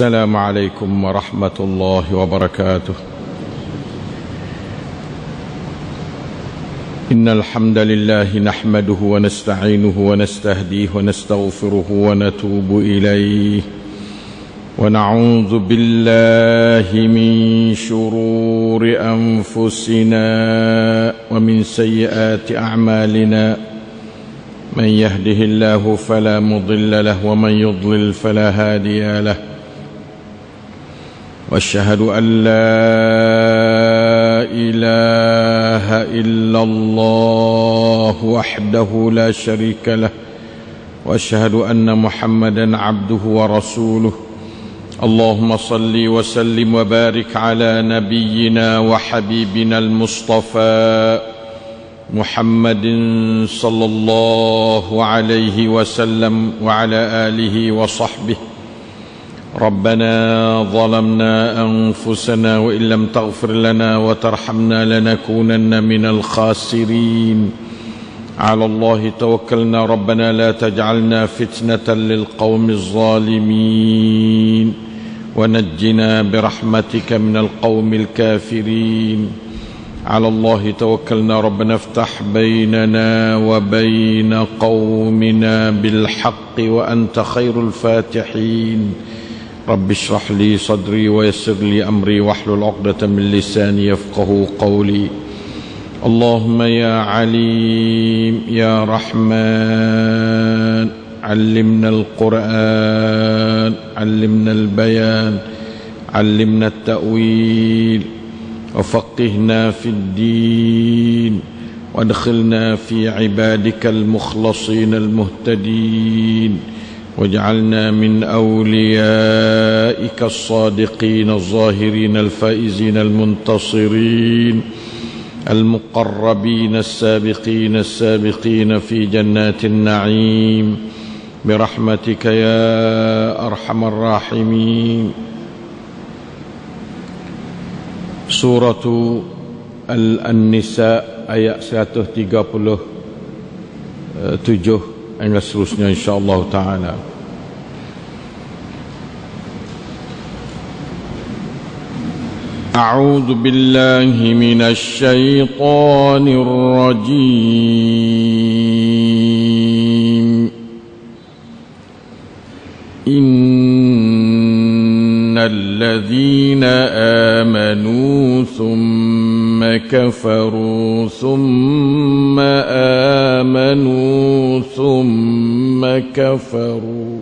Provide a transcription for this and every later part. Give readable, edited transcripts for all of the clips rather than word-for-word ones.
السلام عليكم ورحمة الله وبركاته. إن الحمد لله نحمده ونستعينه ونستهديه ونستغفره ونتوب إليه، ونعوذ بالله من شرور أنفسنا ومن سيئات أعمالنا، من يهده الله فلا مضل له ومن يضلل فلا هادي له، واشهد أن لا إله إلا الله وحده لا شريك له، واشهد أن محمدا عبده ورسوله. اللهم صل وسلم وبارك على نبينا وحبيبنا المصطفى محمد صلى الله عليه وسلم وعلى آله وصحبه. ربنا ظلمنا أنفسنا وإن لم تغفر لنا وترحمنا لنكونن من الخاسرين. على الله توكلنا ربنا لا تجعلنا فتنة للقوم الظالمين، ونجنا برحمتك من القوم الكافرين. على الله توكلنا ربنا افتح بيننا وبين قومنا بالحق وأنت خير الفاتحين. رب اشرح لي صدري ويسر لي أمري واحلل عقدة من لساني يفقه قولي. اللهم يا عليم يا رحمن علمنا القرآن، علمنا البيان، علمنا التأويل، وفقهنا في الدين، وادخلنا في عبادك المخلصين المهتدين، واجعلنا من أوليائك الصادقين الظاهرين الفائزين المنتصرين المقربين السابقين السابقين في جنات النعيم برحمتك يا أرحم الراحمين. Surah An-Nisa ayat 137 dan seterusnya insyaallah taala. A'udzu billahi minasy syaithanir rajim. الذين آمنوا ثم كفروا ثم آمنوا ثم كفروا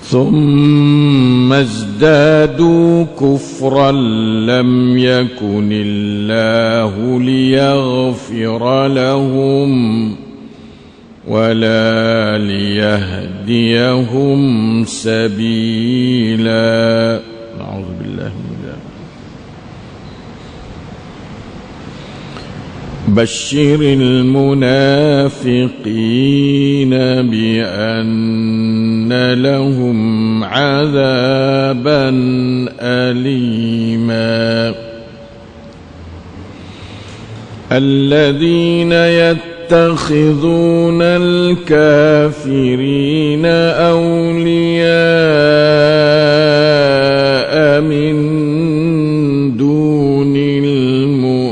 ثم ازدادوا كفرا لم يكن الله ليغفر لهم ولا ليهديهم سبيلا. نعوذ بالله من ذلك. بشر المنافقين بأن لهم عذابا أليما. الذين يتخذون الكافرين أولياء من دون المؤمنين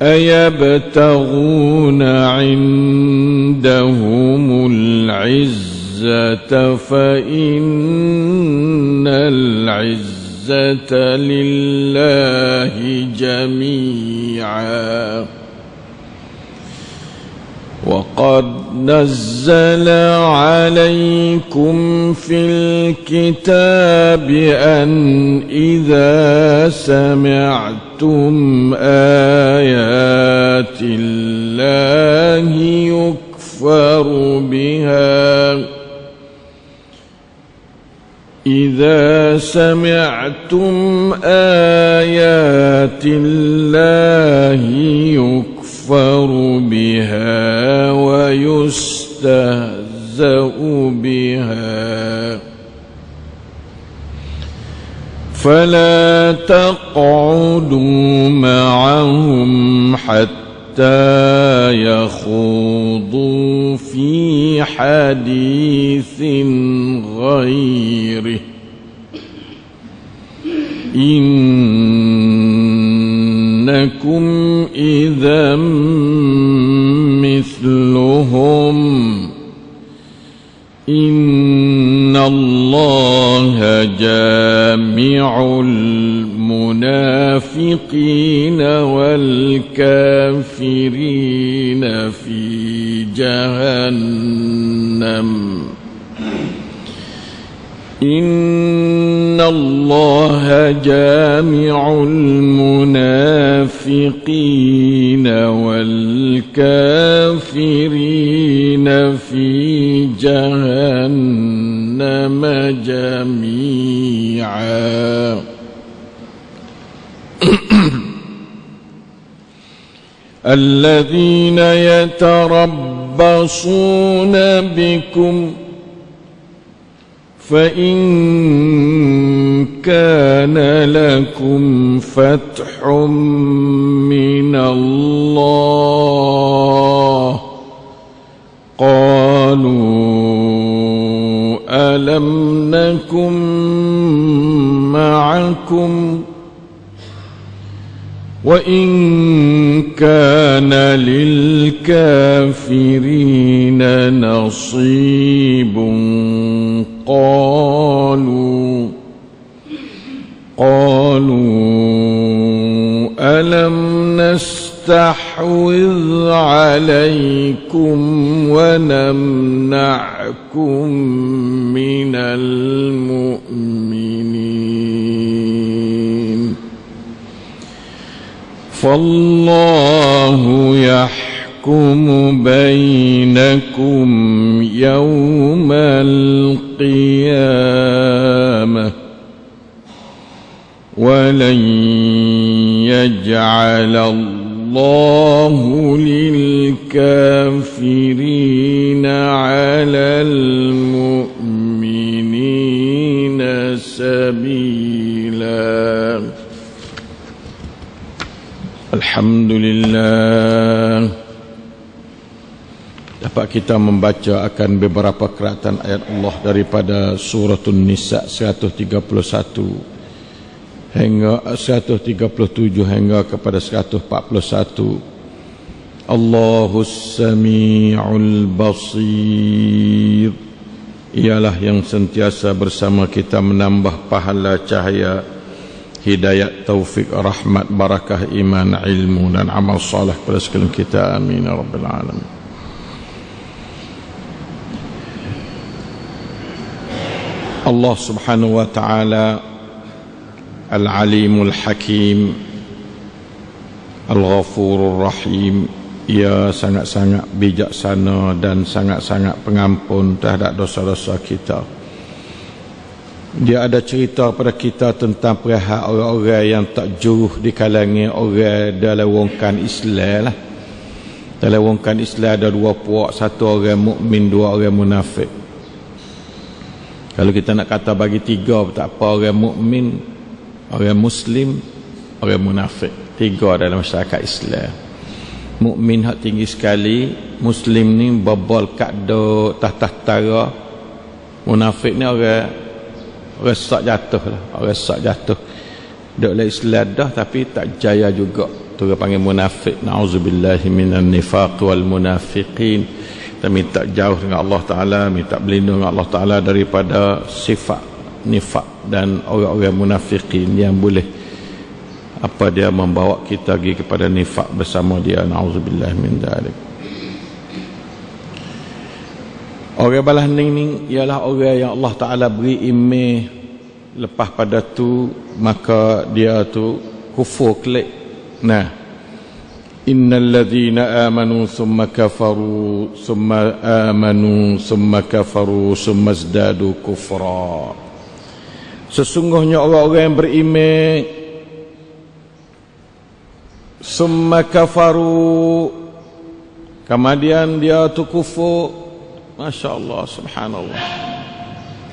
أيبتغون عندهم العزة فإن العزة لله جميعا. وقد نزل عليكم في الكتاب أن إذا سمعتم آيات الله يكفر بها إذا سمعتم آيات الله يكفر بها ويستهزأ بها فلا تقعدوا معهم حتى يخوضوا في حديث غيره إنكم إذا مثلهم إن الله جامع المنافقين والكافرين في جهنم إن الله جامع المنافقين والكافرين في جهنم جميعا الذين يتربصون بكم فإن كان لكم فتح من الله قالوا ألم نكن معكم وإن كان للكافرين نصيب قالوا ألم نستحوذ عليكم ونمنعكم من المؤمنين فالله يحكم بينكم يوم القيامة ولن يجعل الله للكافرين على المؤمنين سبيلا. Alhamdulillah, dapat kita membaca akan beberapa keratan ayat Allah daripada surah An-Nisa 131 hingga 137 hingga kepada 141. Allahus Sami'ul Basir, ialah yang sentiasa bersama kita menambah pahala, cahaya, hidayat, taufik, rahmat, barakah, iman, ilmu dan amal salih pada sekalian kita. Amin ya rabbal alamin. Allah Subhanahu wa taala Al-Alimul Hakim, Al-Ghafurur Rahim. Ia sangat-sangat bijaksana dan sangat-sangat pengampun terhadap dosa-dosa kita. Dia ada cerita pada kita tentang perihal orang-orang yang tak juruh di kalangan orang dalam wongkan Islam lah. Dalam wongkan Islam ada dua puak, satu orang mukmin, dua orang munafik. Kalau kita nak kata bagi tiga, tak apa, orang mukmin, orang muslim, orang munafik. Tiga dalam masyarakat Islam. Mukmin hak tinggi sekali, muslim ni babal kaddo tara, munafik ni orang sak jatuh lah, orang sak jatuh. Dok dalam Islam dah tapi tak jaya juga. Tu orang panggil munafik. Nauzubillahi minan nifaq wal munafiqin. Kita minta jauh dengan Allah Taala, minta berlindung dengan Allah Taala daripada sifat nifaq dan orang-orang munafiqin yang boleh apa dia membawa kita pergi kepada nifaq bersama dia. Nauzubillahi min dzalik. Orang balas ni ialah orang yang Allah Ta'ala beri imej, lepas pada tu maka dia tu kufur kelik. Nah, innal ladzina amanu thumma kafaru thumma amanu thumma kafaru thumma izdadu kufra. Sesungguhnya orang-orang yang berimej thumma kafaru, kemudian dia tu kufur. Masya Allah, subhanallah,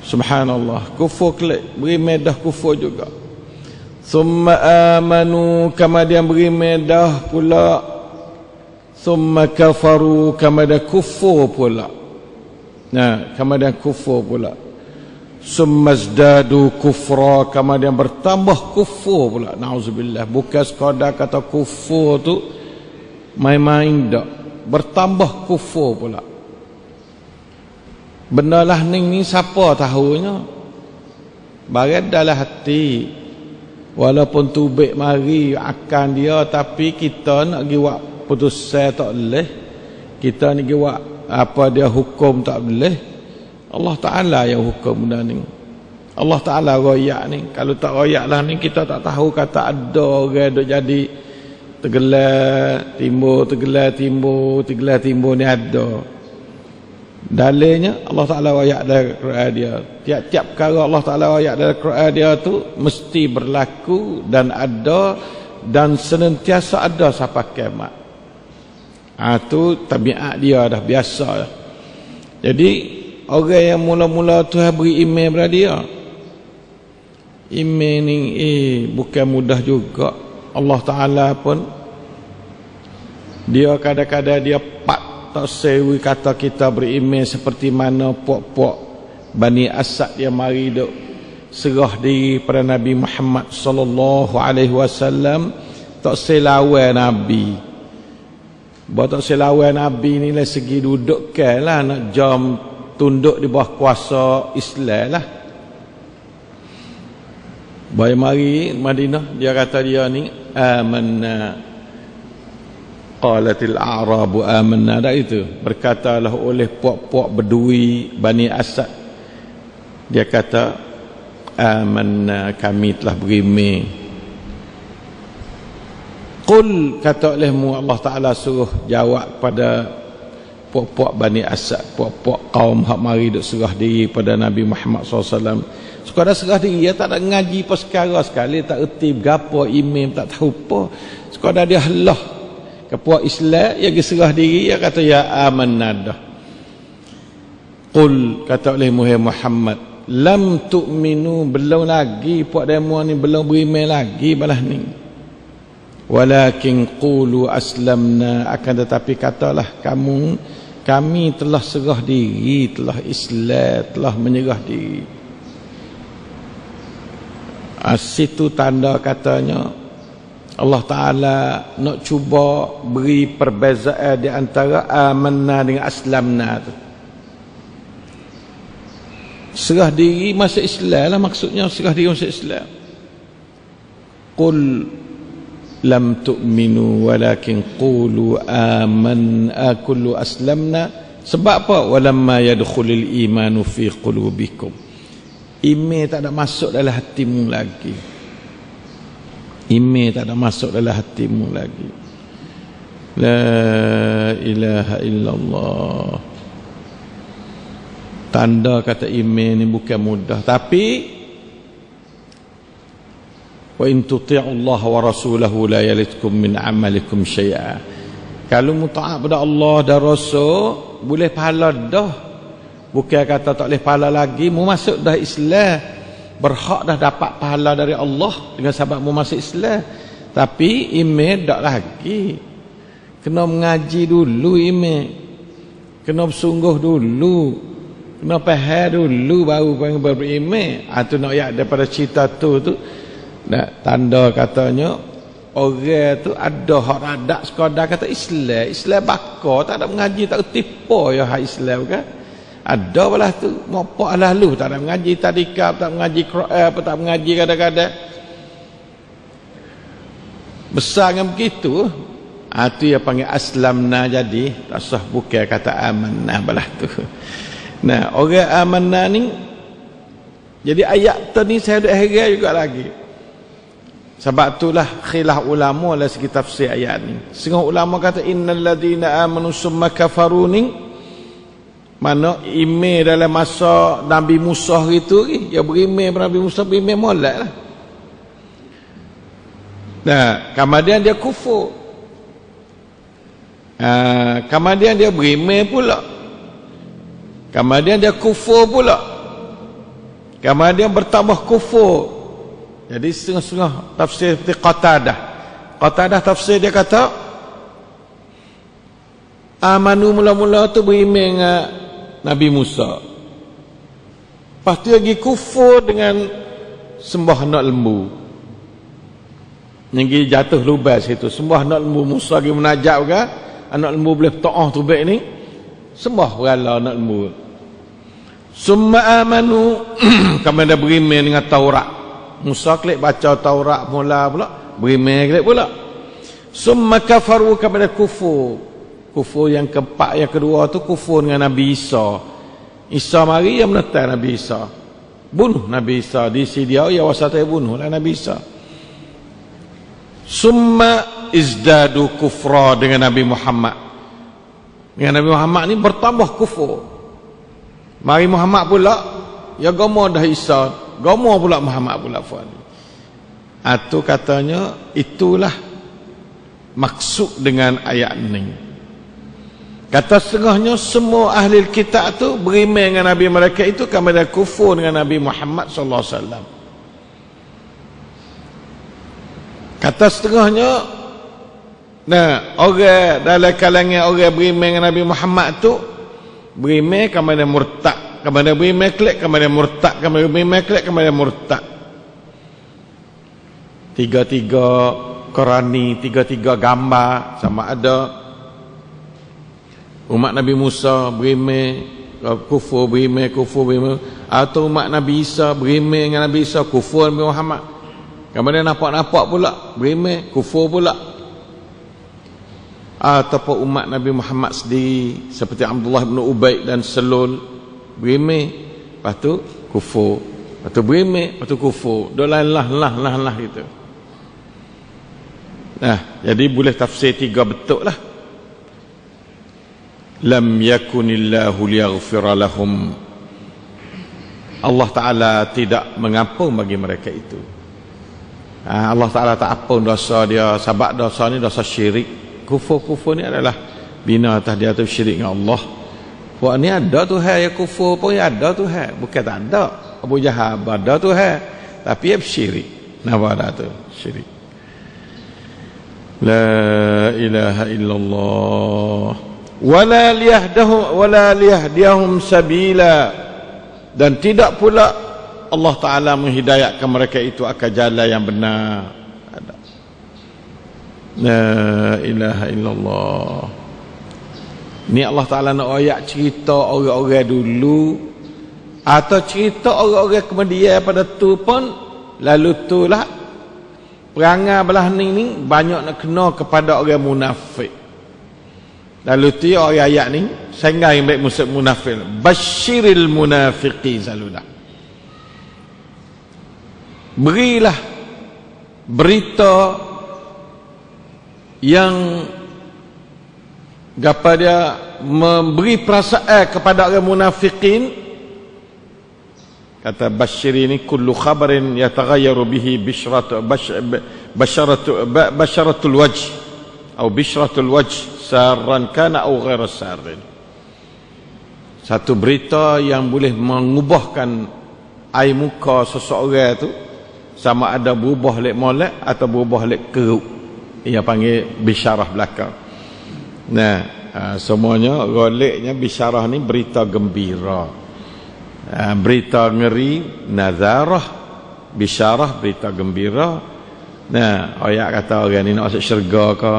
subhanallah, kufur kelik, beri medah kufur juga. Thumma amanu, kemudian beri medah pula thumma kafaru, kemudian kufur pula. Kemudian kufur pula. Summa zdadu kufra, kemudian bertambah kufur pula. Nauzubillah. Bukan sekadar kata kufur tu main-main dak, bertambah kufur pula. Benda lah ni siapa tahunya? Barat dalam hati. Walaupun tubik mari akan dia, tapi kita nak pergi buat putusan tak boleh. Kita nak pergi buat apa dia hukum tak boleh. Allah Ta'ala yang hukum benda ni. Allah Ta'ala royak ni. Kalau tak royak lah ni, kita tak tahu kata ada orang duk jadi tergelar timbul, tergelar timbul, tergelar timbul ni ada. Dalilnya Allah Ta'ala royak dalam Quran dia. Tiap-tiap perkara Allah Ta'ala royak dalam Quran dia tu mesti berlaku dan ada dan senantiasa ada sampai kiamat. Tu tabiat dia dah, biasa dah. Jadi orang yang mula-mula Tuhan beri iman pada dia, iman ni bukan mudah juga. Allah Ta'ala pun dia kadang-kadang dia tak sewi kata kita beriman seperti mana puak-puak Bani Asad dia mari duk serah diri pada Nabi Muhammad sallallahu alaihi wasallam, tak selawan Nabi. Buat tak selawan Nabi ni lah segi dudukkan lah, nak jam tunduk di bawah kuasa Islam lah. Baik mari Madinah, dia kata dia ni amanna, qalatil a'rabu amanna, dah itu berkatalah oleh puak-puak Bedui Bani Asad, dia kata amanna, kami telah beriman. Qul, kata olehmu, Allah Ta'ala suruh jawab pada puak-puak Bani Asad, puak-puak kaum hak mari duk serah diri pada Nabi Muhammad SAW. Sekadar serah diri, dia tak ada ngaji pas sekarang sekali, tak erti gapo imam, tak tahu apa. Sekadar dia halah ke puak Islam, dia pergi serah diri, dia kata ya amanna dah. Qul, kata oleh Muhammad, lam tu'minu, belum lagi puak demo ni belum beriman lagi balah ni. Walakin qulu aslamna, akan tetapi katalah kamu, kami telah serah diri, telah Islam, telah menyerah diri. Situ tanda katanya Allah Ta'ala nak cuba beri perbezaan di antara amanna dengan aslamna tu. Serah diri masuk Islam lah maksudnya, serah diri masuk Islam. Qul lam tu'minu walakin qulu amanna, kullu aslamna. Sebab apa? Walamma yadkhulul imanu fi qulubikum, iman tak ada masuk dalam hatimu lagi. Iman tak ada masuk dalam hatimu lagi. La ilaha illallah. Tanda kata iman ni bukan mudah, tapi wa in tuti'u Allah wa rasulahu la yalitkum min amalikum syai'a. Kalau mutaat pada Allah dan Rasul, boleh pahala dah. Bukan kata tak boleh pahala lagi, mu masuk dah Islam, berhak dah dapat pahala dari Allah dengan sebab mu masuk Islam. Tapi iman tak lagi. Kena mengaji dulu iman, kena bersungguh dulu, kena faham dulu baru beriman. Itu nak ayat daripada cerita tu nak tanda katanya orang tu ada hak radak sekadar kata Islam, Islam bakar, tak ada mengaji, tak tipu ya hak Islam kan. Ada balah tu mopak lalu tak ada mengaji tadikab, tak mengaji Quran, apa tak mengaji kadang-kadang besar dengan begitu. Itu yang panggil aslamna, jadi tak sah bukan kata amanna balah tu. Nah, orang amanna ni, jadi ayat tu ni saya ada heran juga lagi. Sebab itulah khilaf ulama dalam segi tafsir ayat ni. Setengah ulama kata innal ladina amanu summa kafaru ni, mana iman dalam masa Nabi Musa itu, dia beriman pada Nabi Musa, beriman molek lah. Nah, kemudian dia kufur. Kemudian dia beriman pula. Kemudian dia kufur pula. Kemudian bertambah kufur. Jadi setengah-setengah tafsir seperti Qatadah. Qatadah tafsir dia kata Amanu mula-mula tu beriman dengan Nabi Musa. Lepas tu lagi kufur dengan sembah anak lembu. Yang jatuh lubas situ. Sembah anak lembu. Musa lagi menajak juga. Anak lembu boleh ta'ah tu baik ni. Sembah berala anak lembu. Summa amanu. Kami dah beriman dengan Taurat. Musa klik baca Taurat mula pula. Beriman klik pula. Summa kafaru, kami dah kufur. Kufur yang keempat, yang kedua tu kufur dengan Nabi Isa. Isa mari yang menentang Nabi Isa. Bunuh Nabi Isa. Di sini dia wasatnya bunuhlah Nabi Isa. Summa izdadu kufra dengan Nabi Muhammad. Dengan Nabi Muhammad ni bertambah kufur. Mari Muhammad pula, ya gama dah Isa, gama pula Muhammad pula. Itu katanya, itulah maksud dengan ayat ni. Kata setengahnya semua ahli kitab tu beriman dengan Nabi mereka itu, kami dah kufur dengan Nabi Muhammad sallallahu alaihi wasallam. Kata setengahnya, nah, orang dalam kalangan orang beriman dengan Nabi Muhammad tu beriman kami dah murtad, kami dah beriman klik, kami dah murtad, kami dah beriman klik, kami dah murtad. Tiga-tiga Qurani, tiga-tiga gambar sama ada. Umat Nabi Musa beriman kufur, beriman kufur, beriman. Atau umat Nabi Isa beriman dengan Nabi Isa, kufur Nabi Muhammad. Kemudian nampak-nampak pula beriman, kufur pula. Ataupun umat Nabi Muhammad sendiri seperti Abdullah bin Ubay dan Salul beriman, lepas tu kufur, lepas tu beriman, lepas tu kufur. Dolah lah gitu. Nah, jadi boleh tafsir tiga bentuk lah. Lam yakunillahu liyaghfira lahum. Allah Ta'ala tidak mengampun bagi mereka itu. Allah Ta'ala tak ampun dosa dia, sebab dosa ni dosa syirik. Kufur ni adalah bina atas dia tu syirik dengan Allah. Puak ni ada Tuhan yang kufur pun ya ada Tuhan, bukan tak ada. Abu Jahal ada Tuhan, tapi dia syirik. Nama ada tu syirik. La ilaha illallah. Wala liyahdiyahum sabila, dan tidak pula Allah Ta'ala menghidayatkan mereka itu akan jalan yang benar. La ilaha illallah. Ni Allah Ta'ala nak ayat cerita orang-orang dulu atau cerita orang-orang kemudian pada tu pun. Lalu tu lah perangai belah ni banyak nak kena kepada orang munafik. Lalu tu ayat ni sehingga yang baik musuh munafik. Basyiril munafiqin saludah. Berilah berita yang dia memberi perasaan kepada orang munafikin. Kata basyir ini kullu khabarin yataghayyaru bihi basharatul wajh atau bishratul wajh sarran kana atau ghairu sarrin. Satu berita yang boleh mengubahkan air muka seseorang tu, sama ada berubah lek molek atau berubah lek keruk. Ia panggil bisyarah belakang. Nah, semuanya goleknya bisyarah ni berita gembira. Berita ngeri nazarah, bisyarah berita gembira. Nah, ayat kata orang ni nak masuk syurga ke,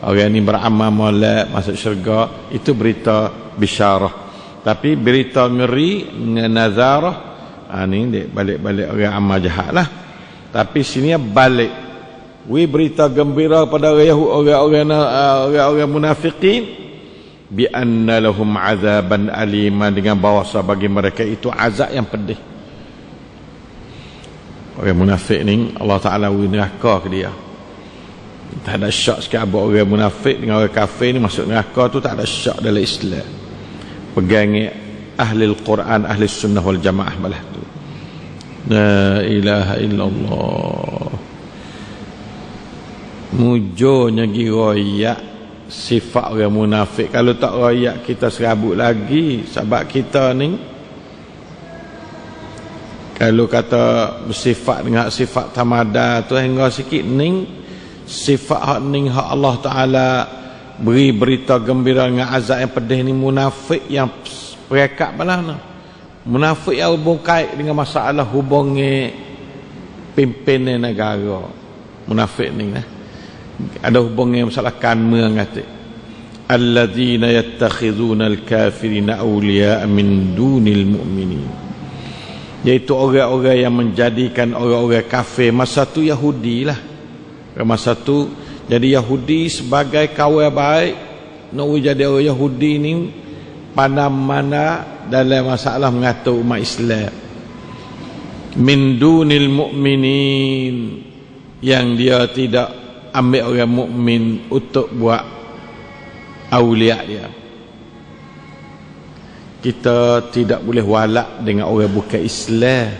orang ni beramal molek masuk syurga, itu berita bisyarah. Tapi berita ngeri nazarah, ni balik-balik orang amal jahat lah. Tapi sini balik, berita gembira pada orang-orang munafikin, bi anna lahum azaban alima, dengan bahasa bagi mereka itu azab yang pedih. Orang munafik ni Allah Ta'ala neraka ke dia. Tak ada syak sikit abang orang munafik dengan orang kafir ni masuk neraka tu, tak ada syak dalam Islam. Pegangi ahli Al-Quran, ahli sunnah wal jamaah balah tu. La ilaha illallah. Mujurnya giroyak sifat orang munafik. Kalau tak royak kita serabut lagi. Sebab kita ni kalau kata bersifat dengan sifat tamada tu hingga sikit ni, sifat hak ni hak Allah Ta'ala beri berita gembira dengan azab yang pedih ni munafik yang perekat mana? Munafik yang hubung kait dengan masalah hubungi pimpinan negara. Munafik ni ada hubungi masalah kanmeung kata. Alladzina yattakhidhuna al-kafirina awliya'a min dunil mu'minin. Iaitu orang-orang yang menjadikan orang-orang kafir masa tu Yahudi lah. Masa tu jadi Yahudi sebagai kawan baik. Nak jadi orang Yahudi ni pandang mana dalam masalah mengatur umat Islam. Min dunil mu'minin, yang dia tidak ambil orang mukmin untuk buat awliya dia. Kita tidak boleh walak dengan orang bukan Islam.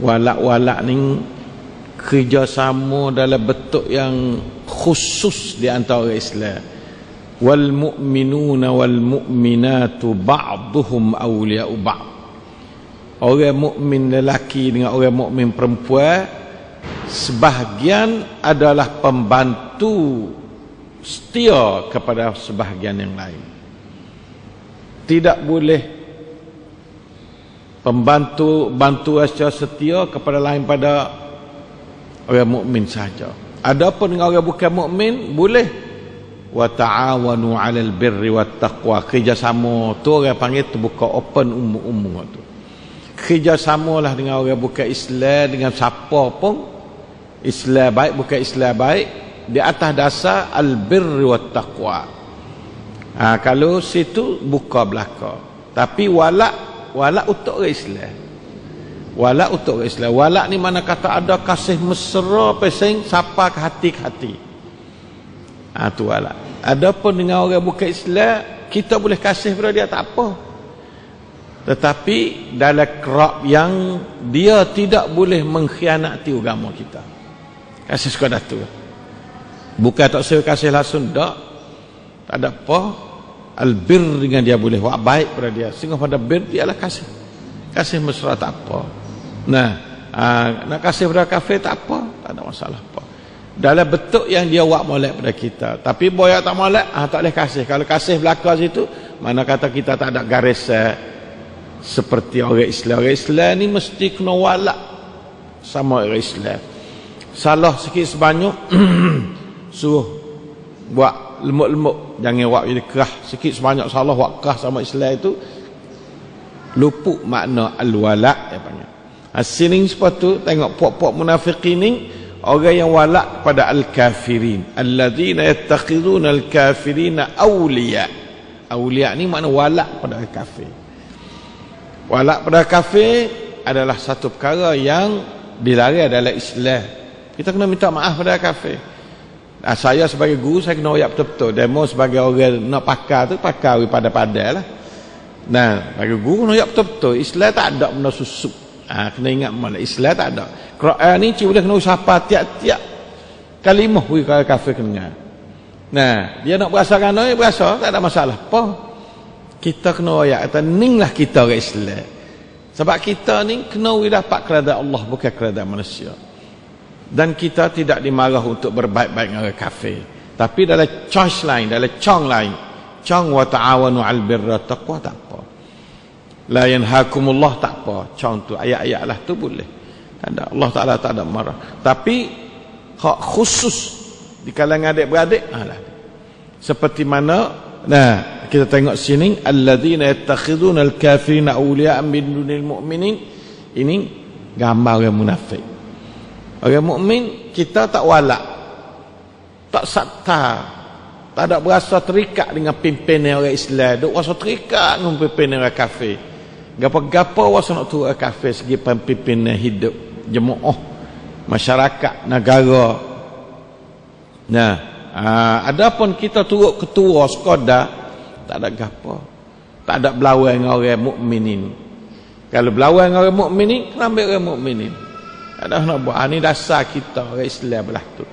Walak-walak ni kerjasama dalam bentuk yang khusus di antara orang Islam. Wal mu'minuna wal mu'minatu ba'duhum awliya'u ba'd. Orang mukmin lelaki dengan orang mukmin perempuan sebahagian adalah pembantu setia kepada sebahagian yang lain. Tidak boleh bantu secara setia kepada lain pada orang mukmin saja. Adapun dengan orang bukan mukmin boleh. Wa ta'awanu 'alal birri wat taqwa. Kerjasama tu orang panggil tu buka open umum tu. Kerjasamalah dengan orang bukan Islam, dengan siapa pun Islam baik bukan Islam baik, di atas dasar al-birri wat taqwa. Kalau situ buka belaka. Tapi walak untuk orang Islam. Walak untuk orang Islam. Walak ni mana kata ada kasih mesra pesing sapa ke hati. Tu walak. Adapun dengan orang bukan Islam, kita boleh kasih pada dia tak apa. Tetapi dalam kerap yang dia tidak boleh mengkhianati agama kita. Kasih sekadar tu. Bukan tak saya kasih langsung, tak ada apa. Albir dengan dia boleh buat baik pada dia. Sehingga pada bir ialah kasih. Kasih mesra tak apa. Nah, nak kasih pada kafir tak apa, tak ada masalah apa. Dalam bentuk yang dia buat molek pada kita. Tapi boyak tak molek, tak boleh kasih. Kalau kasih belakang situ, mana kata kita tak ada garis seperti orang Islam. Orang Islam ni mesti kena walak sama orang Islam. Salah sikit sebanyak suruh buat lemuk-lemuk, jangan buat jadi kerah sikit sebanyak. Salah buat kerah sama Islam itu luput makna al-wala' dia panggil. Sini sepatu tengok puak-puak munafiqin ni orang yang walak pada al-kafirin, alladzina yattakhiduna al-kafirina awliya. Awliya ni makna walak pada kafir. Walak pada kafir adalah satu perkara yang dilarang dalam Islam. Kita kena minta maaf pada kafir. Saya sebagai guru, saya kena royak betul-betul. Demo sebagai orang nak pakar tu, pakar pada-pada lah. Nah, bagi guru kena royak betul-betul. Islam tak ada benda susuk. Kena ingat mana Islam tak ada. Quran ni cik boleh kena usapa tiap-tiap kalimah kalau kafir kena. Nah, dia nak berasa kan berasa, tak ada masalah. Apa? Kita kena royak kata ninglah kita orang Islam. Sebab kita ni kena dapat keredaan Allah, bukan keredaan manusia. Dan kita tidak dimarah untuk berbaik-baik dengan orang kafir. Tapi dalam choice lain, dalam cong lain, cong wa ta'awanu 'al birri wat taqwa tak apa. La yanhakumullah tak apa. Cong tu ayat-ayat lah tu boleh. Ada Allah Taala tak ada marah. Tapi hak khusus di kalangan adik-beradik lah. Seperti mana kita tengok sini alladzina yattakhiduna al-kafirina awliya'a min dunil mu'minin. Ini gambar orang munafik. Orang mukmin kita tak walak, tak sakta, tak ada berasa terikat dengan pimpinan orang Islam, duk rasa terikat dengan pimpinan orang kafir. Gapo-gapo rasa nak turun orang kafir segi pimpinan hidup jemaah, masyarakat, negara. Nah, adapun kita turut ketua sekadar, tak ada gapo. Tak ada berlawan dengan orang mukminin. Kalau berlawan dengan orang mukminin, kena ambil orang mukminin. Ada nak buat ni dasar kita orang Islam belah tu.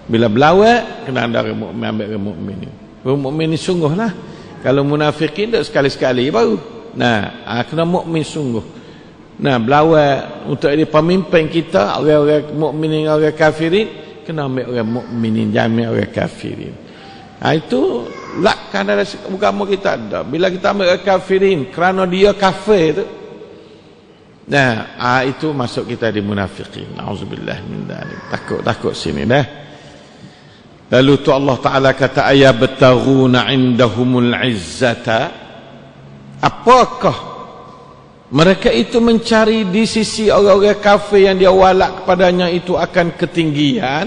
Bila berlawan kena ada orang mukmin, ambil orang mukmin ni. Orang mukmin ni sungguhlah. Kalau munafikin tak sekali-sekali baru. Kena mukmin sungguh. Berlawan untuk jadi pemimpin kita, orang-orang mukminin, orang kafirin, kena ambil orang mukminin, jangan ambil orang kafirin. Itu lakkan dalam agama kita ada. Bila kita ambil kafirin kerana dia kafir tu, nah, itu masuk kita di munafiqin. Auzubillah min dzalik. Takut sini dah. Lalu tu Allah Taala kata ayabtaghuna indahumul izzata. Apakah mereka itu mencari di sisi orang-orang kafir yang dia walak kepadanya itu akan ketinggian?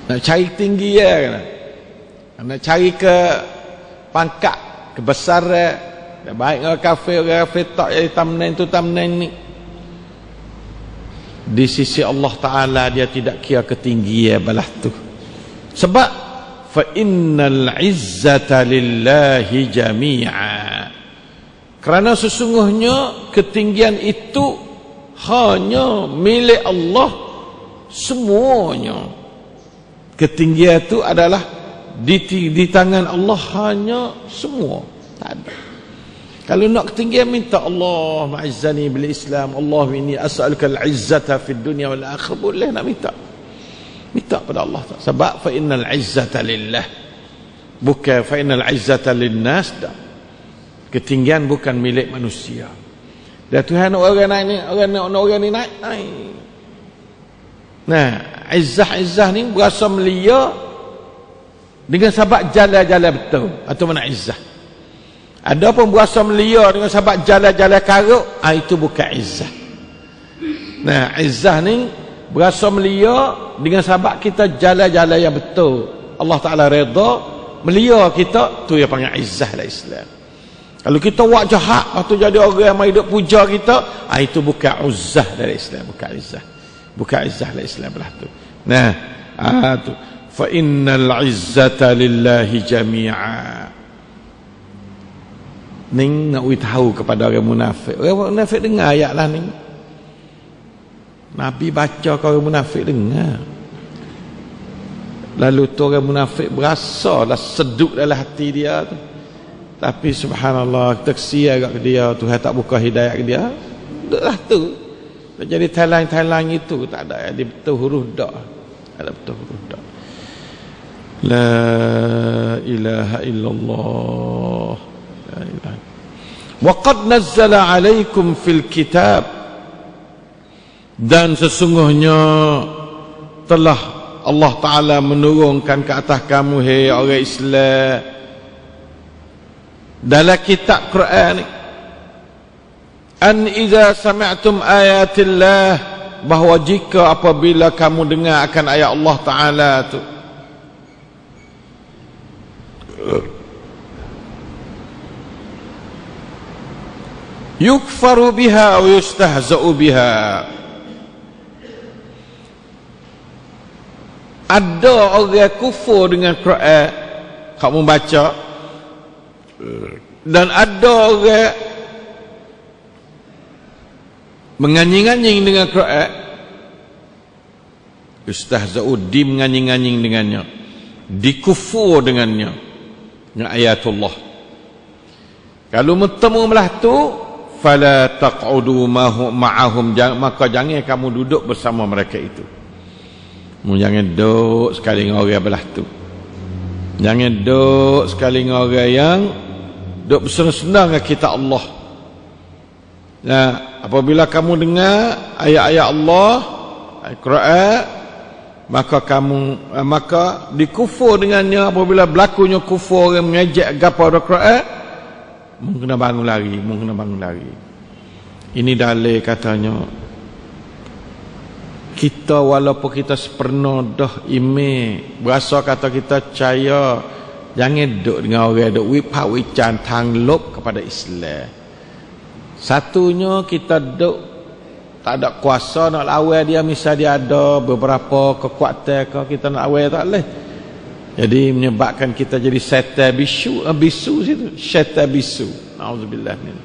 Nak cari tinggi ya kan? Nak cari ke pangkat, kebesaran. Baik orang kafir tak jadi tamnen tu tamnen ni. Di sisi Allah Ta'ala dia tidak kira ketinggian balah tu. Sebab fa innal izzata lillahi jami'a. Kerana sesungguhnya ketinggian itu hanya milik Allah semuanya. Ketinggian itu adalah di tangan Allah hanya semua. Tak ada. Kalau nak ketinggian minta Allah ma'izzani bil Islam, Allah inni as'aluka al-izzata fid dunya wal akhirah, boleh nak minta. Minta pada Allah. Sebab fa innal izzata lillah. Bukan fa innal izzata linnas dah. Ketinggian bukan milik manusia. Dan Tuhan nak orang naik ni, orang ni naik. Nah, izzah ni berasa melia dengan sebab jalan-jalan betul. Atau mana izzah? Ada pun berasa melia dengan sebab jalan-jalan karuk, itu bukan izzah. Nah, izzah ni berasa melia dengan sebab kita jalan-jalan yang betul. Allah Ta'ala redha, melia kita, tu yang panggil izzah dalam Islam. Kalau kita buat jahat, lepas tu jadi orang yang mai duk puja kita, itu bukan uzzah dalam Islam, bukan izzah. Bukan izzah dalam Islam belah tu. Nah, tu fa innal izzata lillahi jami'a. Ning nak tahu kepada orang munafik. Orang munafik dengar ayat lah ni. Nabi baca ke orang munafik dengar. Lalu tu orang munafik berasa lah seduk dalam hati dia tu. Tapi subhanallah, kita kesian kat dia, Tuhan tak buka hidayah ke dia. Duduklah tu. Jadi talang-talang itu tak ada, dia betul huruf dak. Ada betul huruf dak. La ilaha illallah. La ilaha. Wa qad nazzala 'alaikum fil kitab. Dan sesungguhnya telah Allah Ta'ala menurunkan ke atas kamu, hei orang Islam, dalam kitab Quran ni, an idza sami'tum ayatillah, bahawa jika apabila kamu dengar akan ayat Allah Ta'ala tu, yukfaru biha wa yustahza'u biha, ada orang kufur dengan Quran kamu baca, dan ada orang menganying-anying dengan Quran, istahza'u, di menganying-anying dengannya, dikufur dengannya, dengan ayatullah. Kalau bertemu belah tu, fala taq'udu ma'ahum, maka jangan kamu duduk bersama mereka itu. Jangan duduk sekali dengan orang belah tu. Jangan duduk sekali dengan orang yang duduk bersenang-senang dengan kitab Allah. Nah, apabila kamu dengar ayat-ayat Allah, Al-Quran, maka dikufur dengannya. Apabila berlakunya kufur, orang mengejek gapo Al-Quran, mungkin kena bangun lari. Ini dalil katanya, kita walaupun kita sepenuh dah iman, berasa kata kita percaya, jangan duduk dengan orang duk wipak wican tanglop kepada Islam. Satunya kita duduk tak ada kuasa nak lawan dia, misal dia ada beberapa kekuatan ke, kita nak lawan tak boleh. Jadi menyebabkan kita jadi syaitan bisu situ, syaitan bisu. Nauzubillah min.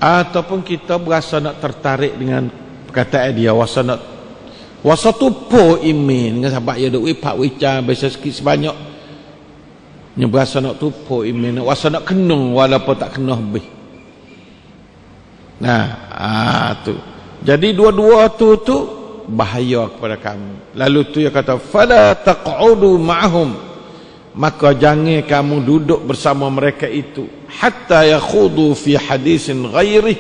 Ataupun kita berasa nak tertarik dengan perkataan dia, wasa tupu iman dengan sebab dia duk wipak wican biasa sikit sebanyak, dia berasa nak tupu iman, wasa nak kenung walaupun tak kena habis. Nah, tu. Jadi dua-dua tu bahaya kepada kamu. Lalu tu dia kata fala taq'udu ma'hum, maka jangan kamu duduk bersama mereka itu hatta yakhudu fi hadisin ghairi,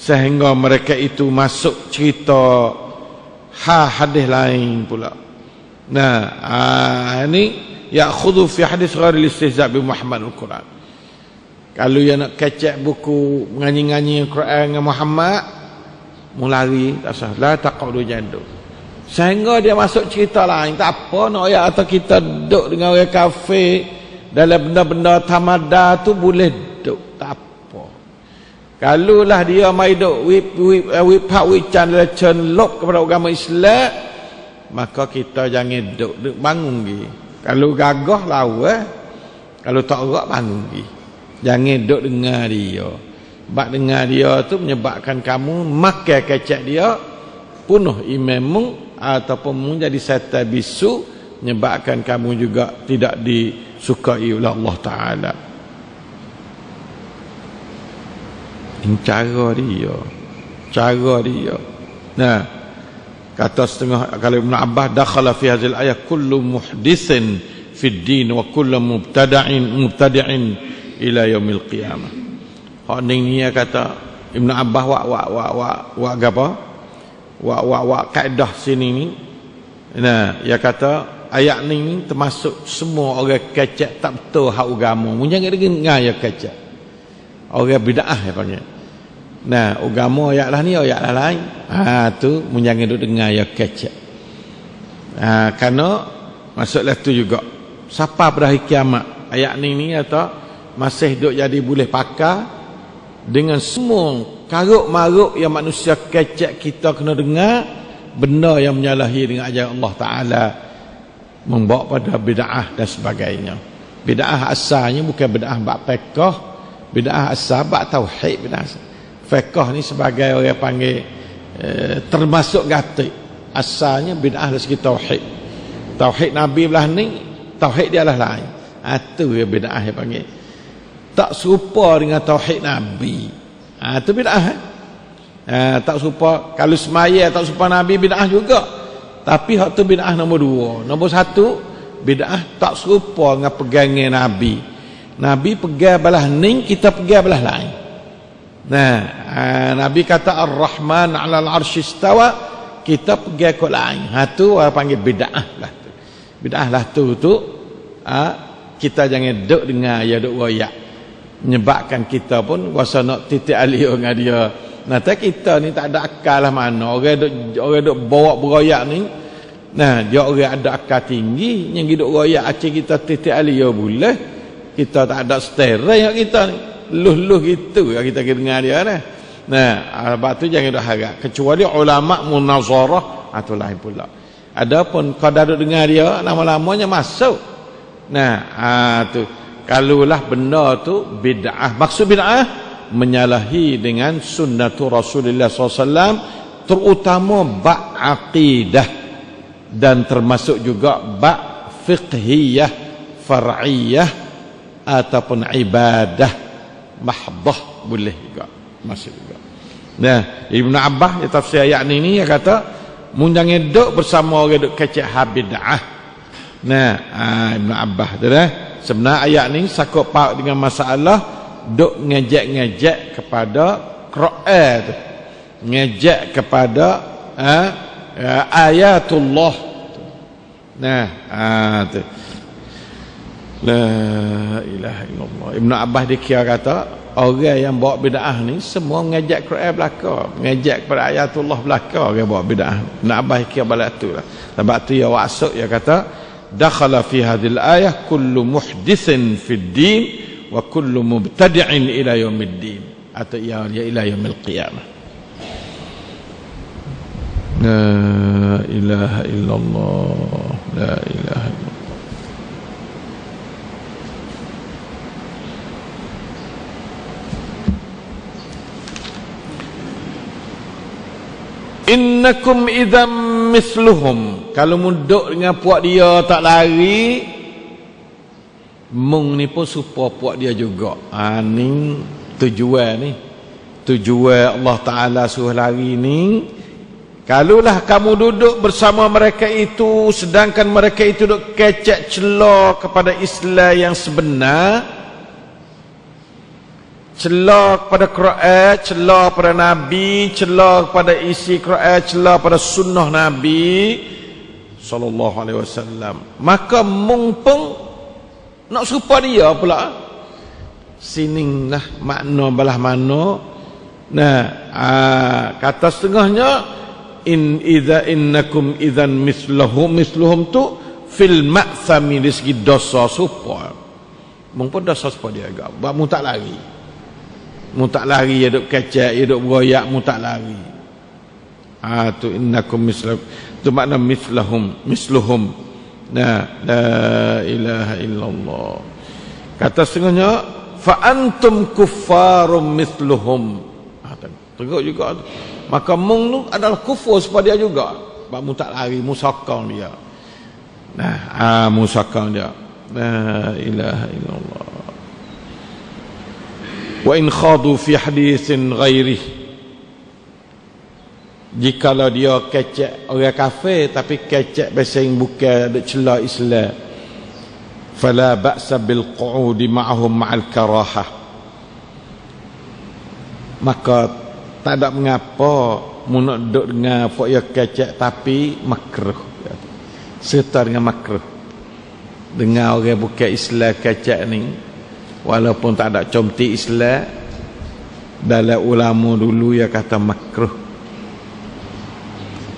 sehingga mereka itu masuk cerita hadis lain pula. Nah, ini yakhudu fi hadis ghairi istihza' bi Muhammad al-Quran. Kalau dia nak kecek buku menganyi-nganyi Quran dengan Muhammad, mulai tak sah, la taq'udu jandu, sehingga dia masuk cerita lain. Tak apa nak ayat atau kita duduk dengan orang kafir dalam benda-benda tamada tu boleh duduk, tak apa. Kalau lah dia mai duk wip wican cenlok kepada agama Islam, maka kita jangan duduk bangun gi. Kalau gagah lawa, kalau tak gerak bangun gi. Jangan duduk dengar dia. Sebab dengar dia tu menyebabkan kamu makan kecek dia, punuh imammu, ataupun menjadi setan bisu, menyebabkan kamu juga tidak disukai oleh Allah Ta'ala. Ini cara dia. Nah, kata setengah, kalau Ibn Abbas, dakhala fi hadhil ayat kullu muhdithin fid din wa kullu mubtadi'in ila yaumil qiyamah. Hak ni kata Ibn Abbas wa apa? Wa kaedah sini ni. Nah, dia kata ayat ni termasuk semua orang kecek tak betul hak agama. Mun jangan dengar ya kecek. Orang bid'ah dia panggil. Nah, agama ayat lah ni ayat lah lain. Tu mun jangan duk dengar ya kecek. Kerana maksudlah tu juga. Siapa pada hari kiamat ayat ni kata masih duk jadi boleh pakar dengan semua karuk-maruk yang manusia kecek kita kena dengar, benda yang menyalahi dengan ajaran Allah Ta'ala, membawa pada bid'ah dan sebagainya. Bid'ah asalnya bukan bid'ah bab fiqh, bid'ah asal bab tauhid. Bid'ah fiqh ni sebagai orang panggil termasuk gatik. Asalnya bid'ah dari segi tauhid. Tauhid Nabi belah ni, tauhid dia lah lain. Itu ya bid'ah yang panggil. Tak serupa dengan tauhid Nabi. Itu bid'ah. Tak serupa. Kalau semaya tak serupa Nabi, bid'ah juga. Tapi hak tu bid'ah nombor 2. Nombor 1, bid'ah tak serupa dengan pegangan Nabi. Nabi pegang belah ni, kita pegang belah lain. Nah, Nabi kata Ar-Rahman 'alal 'arsy istawa, kita pegang kod lain. Tu orang panggil bid'ah lah tu. Bid'ah lah tu kita jangan duk dengar ya duk royak. Menyebabkan kita pun kuasa nak titik alih dengan dia. Nah, kita ni tak ada akal lah mana. Orang duk bawa beroyak ni, nah, dia orang ada akal tinggi, yang duk royak acik kita titik alih boleh. Kita tak ada steering kita ni. Luh-luh gitu kita dengar dia ni. Nah, sebab tu jangan duk harap. Kecuali ulama munazarah, itu lain pula. Adapun kau dah duk dengar dia, lama-lamanya masuk. Nah, tu kalulah benda tu bid'ah. Maksud bid'ah menyalahi dengan sunnatul Rasulullah SAW, terutama bab aqidah dan termasuk juga bab fiqhiyah, far'iyah ataupun ibadah mahdah boleh juga, masuk juga. Nah, Ibn Abbas dia tafsir ayat ni dia kata mun jangan duk bersama orang duk kecek bid'ah. Nah, Ibn Abbas tu dah. Sebenarnya ayat ni sakut paut dengan masalah duk ngejek-ngejek kepada Quran tu. Ngejek kepada ayatullah. Nah, tu. La ilaha illallah. Ibn Abbas dikira kata orang yang bawa bid'ah ni semua ngejek Quran belaka, ngejek kepada ayatullah belaka orang bawa bid'ah. Ibn Abbas dikira balak tu lah. Sebab tu ya wasuk dia kata dakhala fi hadhil ayah kullu muhdithin fid din wa kullu mubtadi'in ila yaumid din, atau ya ila yaumil qiyamah. La ilaha illallah, la ilaha illallah. Innakum idzam misluhum, kalau munduk dengan puak dia tak lari, mung ni pun supaya puak dia juga. Ni tujuan ni, tujuan Allah Ta'ala suruh lari ni Kalulah kamu duduk bersama mereka itu sedangkan mereka itu duk kecek celah kepada Islam yang sebenar, celah kepada Quran, celah pada Nabi, celah kepada isi Quran, celah pada sunnah Nabi sallallahu alaihi wasallam, maka mumpung nak serupa dia pula. Sininglah makna belah mana. Nah, kata setengahnya innakum idzan misluhum tu fil ma'thami, dari segi dosa serupa. Mumpun dosa serupa dia agak. Sebab mu tak lari. Mu tak lari, ya duk kecek, ya duk beroyak, mu tak lari. Tu innakum misluhum. Tu makna misluhum. Nah, la ilaha illallah. Kata setengahnya fa antum kuffarum misluhum. Teruk juga. Maka mung tu adalah kufur sepada dia juga. Sebab mu tak lari, mu sokong dia. Nah, mu sokong dia. La ilaha illallah. Wa in khadu fi hadithin ghairi, jikalau dia kecek orang kafir tapi kecek bahasa yang bukan ada celah Islam, fala ba'sa bil qu'udi ma'ahum ma'al karahah, maka tak ada mengapa mu nak duduk dengan apa yang kecek tapi makruh, serta dengan makruh dengan orang bukan Islam kecek ni, walaupun tak ada comti Islam. Dalam ulama dulu yang kata makruh.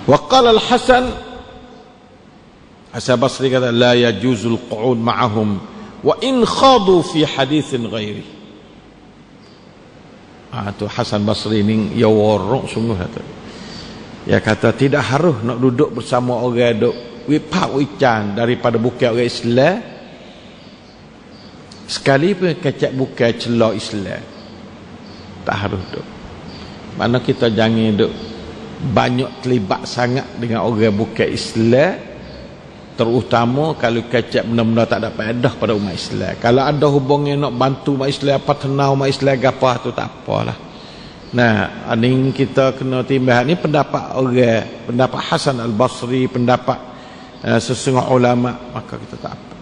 Wa qala al-Hasan Basri kata la yajuzul qu'ud ma'ahum wa in khadu fi hadithin ghairi. Tu Hasan Basri ni ya warok sungguh kata. Ya kata tidak harus nak duduk bersama orang duk wipak wican daripada bukan orang Islam, sekali pun kecek bukan celah Islam. Tak harus duk. Mana kita jangan duk banyak terlibat sangat dengan orang bukan Islam, terutama kalau kecek benda-benda tak ada faedah pada umat Islam. Kalau ada hubungan nak bantu umat Islam, apa tenau umat Islam gapah tu tak apalah. Nah, ini kita kena timbang ni pendapat orang, pendapat Hasan Al-Basri, pendapat sesungguh ulama, maka kita tak apa.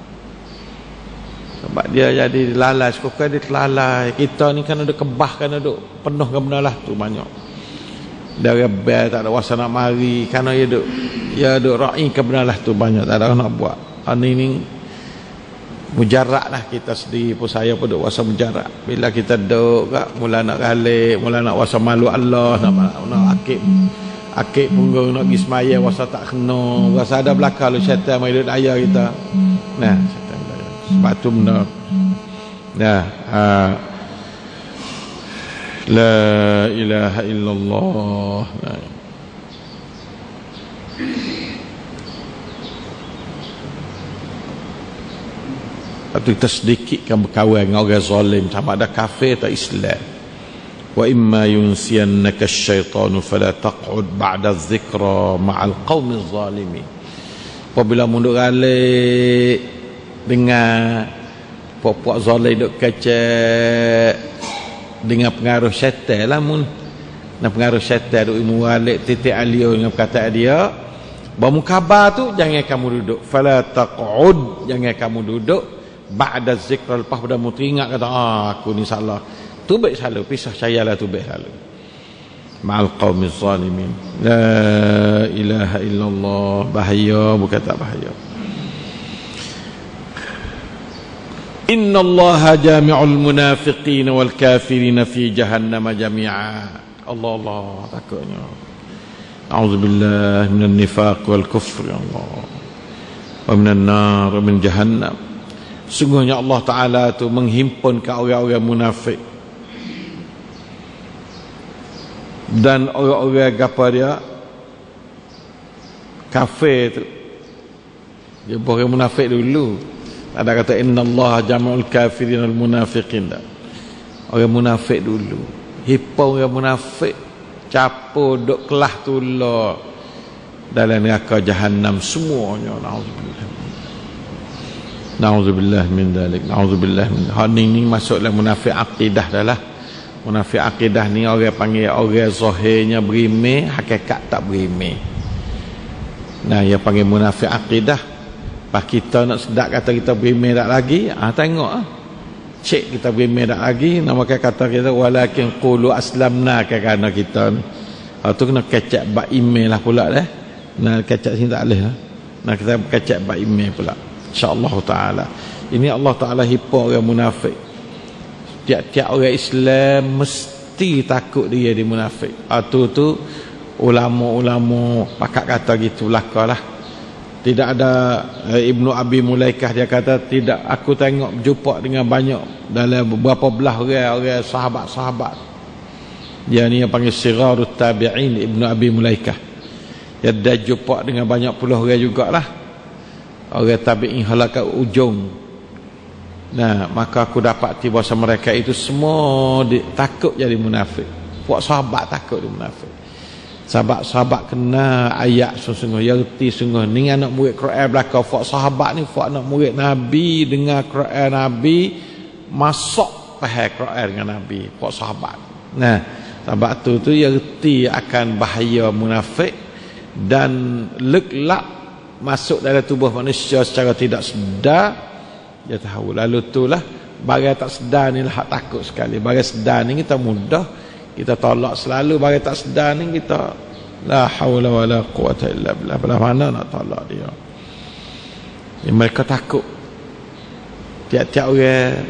Sebab dia jadi lalai, suka dia terlalai. Kita ni kan ada kebah, kan ada penuh ke benda lah tu banyak. Dari bel tak ada wasa nak mari, kerana dia duk ra'i ke benda lah tu banyak, tak ada nak buat. Ini mujarak lah kita sendiri pun, saya pun duk wasa mujarak. Bila kita duk kat mula nak galik, mula nak wasa malu Allah, nak akib punggung, nak pergi semaya wasa tak kena, wasa ada belakang lu syaitan mai duk daya kita. Nah, syaitan daya. Sebab tu benda. Nah, la ilaha illallah. Atau kita sedikit kan berkawan dengan orang zalim, sama ada kafir atau Islam. Wa imma yunsiyannaka asyaitanu fala taq'ud ba'da adh-dhikra ma'al qaumi adh-dhalimin. Apabila mundur galik dengan puak-puak zalim duk kecek dengan pengaruh syaitan lah mun. Dan pengaruh syaitan duk ilmu galik titik alio dengan perkataan dia, bamu khabar tu jangan kamu duduk. Fala taq'ud, jangan kamu duduk ba'da zikra, lepas pada mu teringat kata aku ni salah, tubik selalu, pisah cayalah tubik selalu. Ma'al qaumiz zalimin. La ilaha illallah. Bahaya bukan tak bahaya. Inna allaha jami'ul munafiqina wal kafirina fi jahannam jami'a. Allah takutnya. A'udzubillah minan nifaq wal kufr ya Allah. Wa minan nar wa min jahannam. Sungguhnya Allah Ta'ala tu menghimpunkan orang-orang munafik dan orang-orang apa dia kafir tu. Dia bukan munafik dulu. Ada kata innallaha jami'ul kafirin wal munafiqin. Orang munafik dulu. Himpun orang munafik, capur duk kelah tulah dalam neraka jahannam semuanya. Na'udzubillah min dalik. Na'udzubillah min. Ini masuk dalam munafik akidah dah lah. Munafik akidah ni orang panggil orang zahirnya berimeh, hakikat tak berimeh. Nah, dia panggil munafik akidah. Pas kita nak sedap kata kita berimeh tak lagi, tengok cek kita berimeh tak lagi, nama kata kita walakin qulu aslamna kerana kita ni. Tu kena kecek bab email lah pula dah. Nah, kecek sini tak boleh lah. Nah, kita kecek bab email pula. Insya-Allah taala. Ini Allah Taala hipo orang munafik. Tiap-tiap orang Islam mesti takut dia di munafik. Tu ulama-ulama pakat kata gitu belakalah. Tidak ada Ibnu Abi Mulaikah dia kata tidak, aku tengok jumpa dengan banyak dalam beberapa belah orang sahabat-sahabat. Dia ni yang panggil Sirarut Tabi'in, Ibnu Abi Mulaikah. Dia jumpa dengan banyak puluh orang jugalah. Orang tabi'in halakat ujung. Nah, maka aku dapat tiba sama mereka itu semua takut jadi munafik. Puak sahabat takut jadi munafik. Sahabat-sahabat kena ayat sungguh-sungguh, ya reti sungguh. Ni anak murid Quran belaka, puak sahabat ni puak anak murid Nabi, dengar Quran Nabi, masuk faham Quran dengan Nabi, puak sahabat. Nah, sahabat tu ya reti akan bahaya munafik dan leklak masuk dalam tubuh manusia secara tidak sedar. Dia tahu. Lalu itulah bagai tak sedar ni lah takut sekali. Bagai sedar ni kita mudah kita tolak selalu. Bagai tak sedar ni kita la haula wala quwata illa billah. Belah mana nak tolak dia. Mereka takut. Tiap-tiap orang,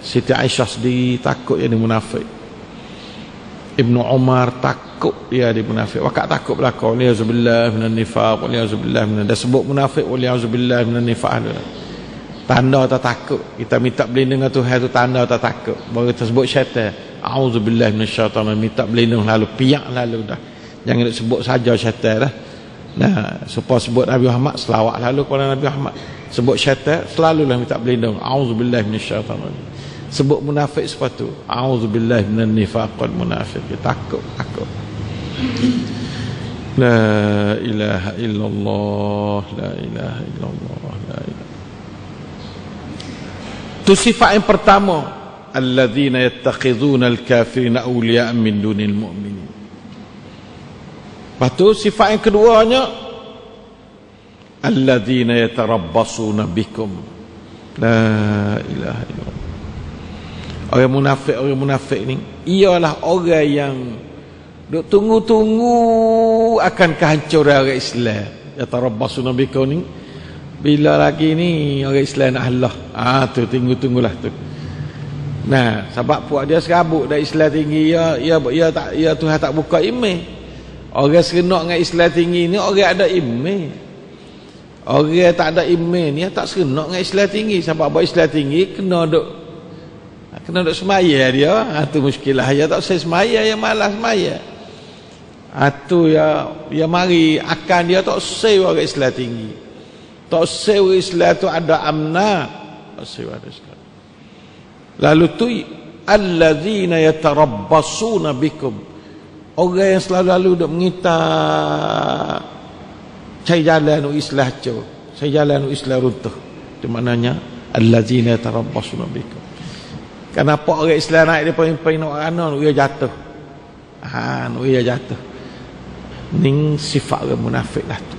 Siti Aisyah sendiri takut jadi munafik. Ibnu Umar takut dia di munafik. Wakak takut belaka. Waliyazubillah minan nifaq, waliyazubillah minan. Dah sebut munafik, waliyazubillah minan nifaq. Tanda tak takut. Kita minta berlindung dengan Tuhan tu tanda tak takut. Baru kita sebut syaitan. A'udzubillah minasyaitanir rajim. Minta berlindung lalu, piak lalu dah. Jangan sebut saja syaitan dah. Nah, supaya sebut Nabi Muhammad, selawat lalu kepada Nabi Muhammad. Sebut syaitan, selalulah minta berlindung. A'udzubillah minasyaitanir rajim. Sebut munafik sepatu. A'udzubillah minan nifaqil munafiq. Takut. La ilaha illallah, la ilaha illallah, la ilaha. Itu sifat yang pertama, alladzina yattakhidhuna al-kafirina awliya min dunil mu'minin. Lepas tu sifat yang keduanya, alladzina yatarabbasuna bikum. La ilaha illallah. Orang munafik ni ialah orang yang duk tunggu-tunggu akan kehancuran orang Islam. Yatarabbasuna bikum ni bila lagi ni orang Islam nak halah. Tu tunggulah tu. Nah, sebab puak dia serabut dah Islam tinggi, ya Tuhan tak buka email. Orang serenok dengan Islam tinggi ni orang ada email. Orang tak ada email ni tak serenok dengan Islam tinggi. Sebab buat Islam tinggi kena duk semaya dia. Tu muskilah. Ya tak usah semaya, ya malas semaya. Tu ya mari akan dia tak usah orang Islam tinggi. Tak sewa Islam tu ada amna. Tak sewa ada Islam. Lalu tu alladzina yatarabbasuna bikum. Orang yang selalu duk mengita cari jalan Islam tu. Cari jalan Islam runtuh. Itu maknanya alladzina yatarabbasuna bikum. Kenapa orang Islam naik dia paling nak kanan dia jatuh. Dia jatuh. Ning sifat orang munafik lah tu.